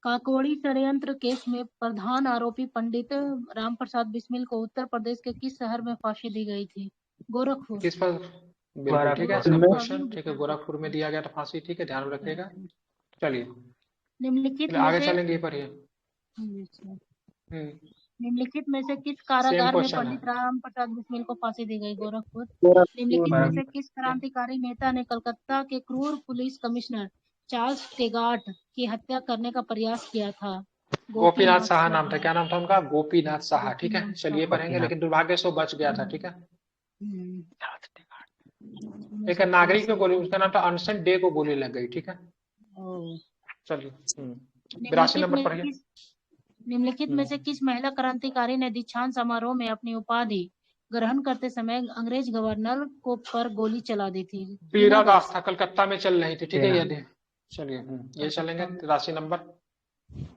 काकोड़ी षड्यंत्र केस में प्रधान आरोपी पंडित राम प्रसाद बिस्मिल को उत्तर प्रदेश के किस शहर में फांसी दी गई थी? गोरखपुर। किस पर? बिल्कुल ठीक है, सब क्वेश्चन ठीक है, गोरखपुर में दिया गया था फांसी, ठीक है, ध्यान रखिएगा। चलिए निम्नलिखित में आगे से चलेंगे, पढ़िए। निम्नलिखित में से किस कारागार में क्वेश्चन पंडित है। राम प्रसाद बिस्मिल को फांसी दी गई? गोरखपुर। निम्नलिखित में से किस क्रांतिकारी नेता ने कलकत्ता के क्रूर पुलिस कमिश्नर चार्ल्स टेगाट की हत्या करने का प्रयास किया था? गोपीनाथ साहा नाम था। क्या नाम था उनका? गोपीनाथ साहा, ठीक है। चलिए पढ़ेंगे, लेकिन दुर्भाग्य से वो बच गया था, ठीक है। एक नागरिक को गोली, उसका नाम था अनसन डे को गोली लग गई, ठीक है। चलिए 82 नंबर पढ़िए। निम्नलिखित में से किस महिला क्रांतिकारी ने दीक्षांत समारोह में अपनी उपाधि ग्रहण करते समय अंग्रेज गवर्नर को पर गोली चला दी थी? बीरा दास था, कलकत्ता में चल रही थी, ठीक है। ये चलिए ये चलेंगे 83 नंबर।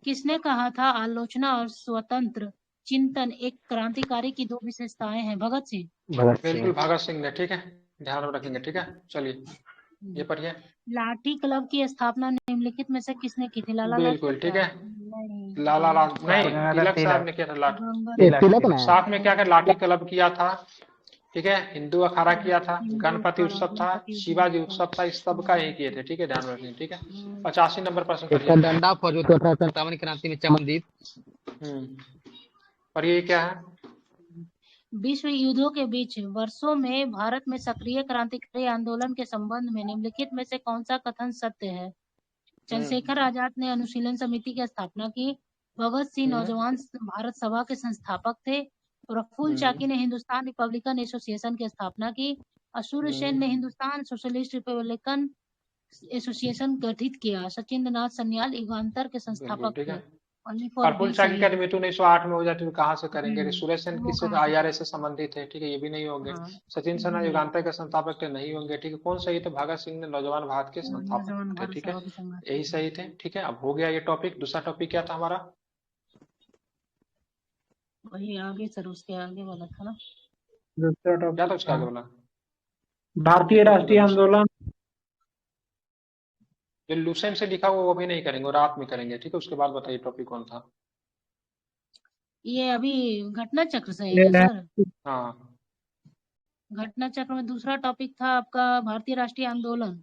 किसने कहा था आलोचना और स्वतंत्र चिंतन एक क्रांतिकारी की दो विशेषताएं हैं? भगत सिंह। बिल्कुल भगत सिंह ने, ठीक है, ध्यान में रखेंगे, ठीक है। चलिए ये पढ़िए। लाठी क्लब की स्थापना निम्नलिखित में से किसने की थी? लाला बिल्कुल ठीक है, लाला लाल नहीं, तिलक साहब ने किया था। गंगा साथ में क्या कर लाठी क्लब किया था, ठीक है। हिंदू अखाड़ा किया था, गणपति उत्सव था, शिवाजी उत्सव था, इस सब का ही किए थे, ठीक है, ध्यान रखें, ठीक है। 85 नंबर प्रश्न पढ़िए। डंडा फौज 1857 क्रांति में चमनदीप। और ये क्या है? विश्व युद्धों के बीच वर्षों में भारत में सक्रिय क्रांतिकारी आंदोलन के संबंध में निम्नलिखित में से कौन सा कथन सत्य है? चंद्रशेखर आजाद ने अनुशीलन समिति की स्थापना की। भगत सिंह नौजवान भारत सभा के संस्थापक थे। प्रफुल्ल चाकी ने हिंदुस्तान रिपब्लिकन एसोसिएशन की स्थापना की। अशूर सेन ने हिंदुस्तान सोशलिस्ट रिपब्लिकन एसोसिएशन गठित किया। सचिंद्र नाथ सन्याल युगांतर के संस्थापक थे। प्रफुल्ल चाकी की मृत्यु 1908 में हो जाती है, कहाँ से करेंगे? सुरेश सेन किससे? IRA से संबंधित है, ठीक है, ये भी नहीं होंगे। सचिन सेना युगांतर के संस्थापक थे, नहीं होंगे, ठीक है। कौन सही थे? भगत सिंह ने नौजवान भारत के संस्थापक थे, ठीक है, यही सही थे, ठीक है। अब हो गया ये टॉपिक। दूसरा टॉपिक क्या था हमारा? वही आगे सर, उसके आगे वाला था ना। दूसरा टॉपिक क्या था उसके आगे वाला? भारतीय राष्ट्रीय आंदोलन। जो लुसेंट से लिखा हुआ वो भी नहीं करेंगे, रात में करेंगे, ठीक है। उसके बाद बताइए टॉपिक कौन था? ये अभी घटना चक्र से है सर। हाँ, घटना चक्र में दूसरा टॉपिक था आपका भारतीय राष्ट्रीय आंदोलन।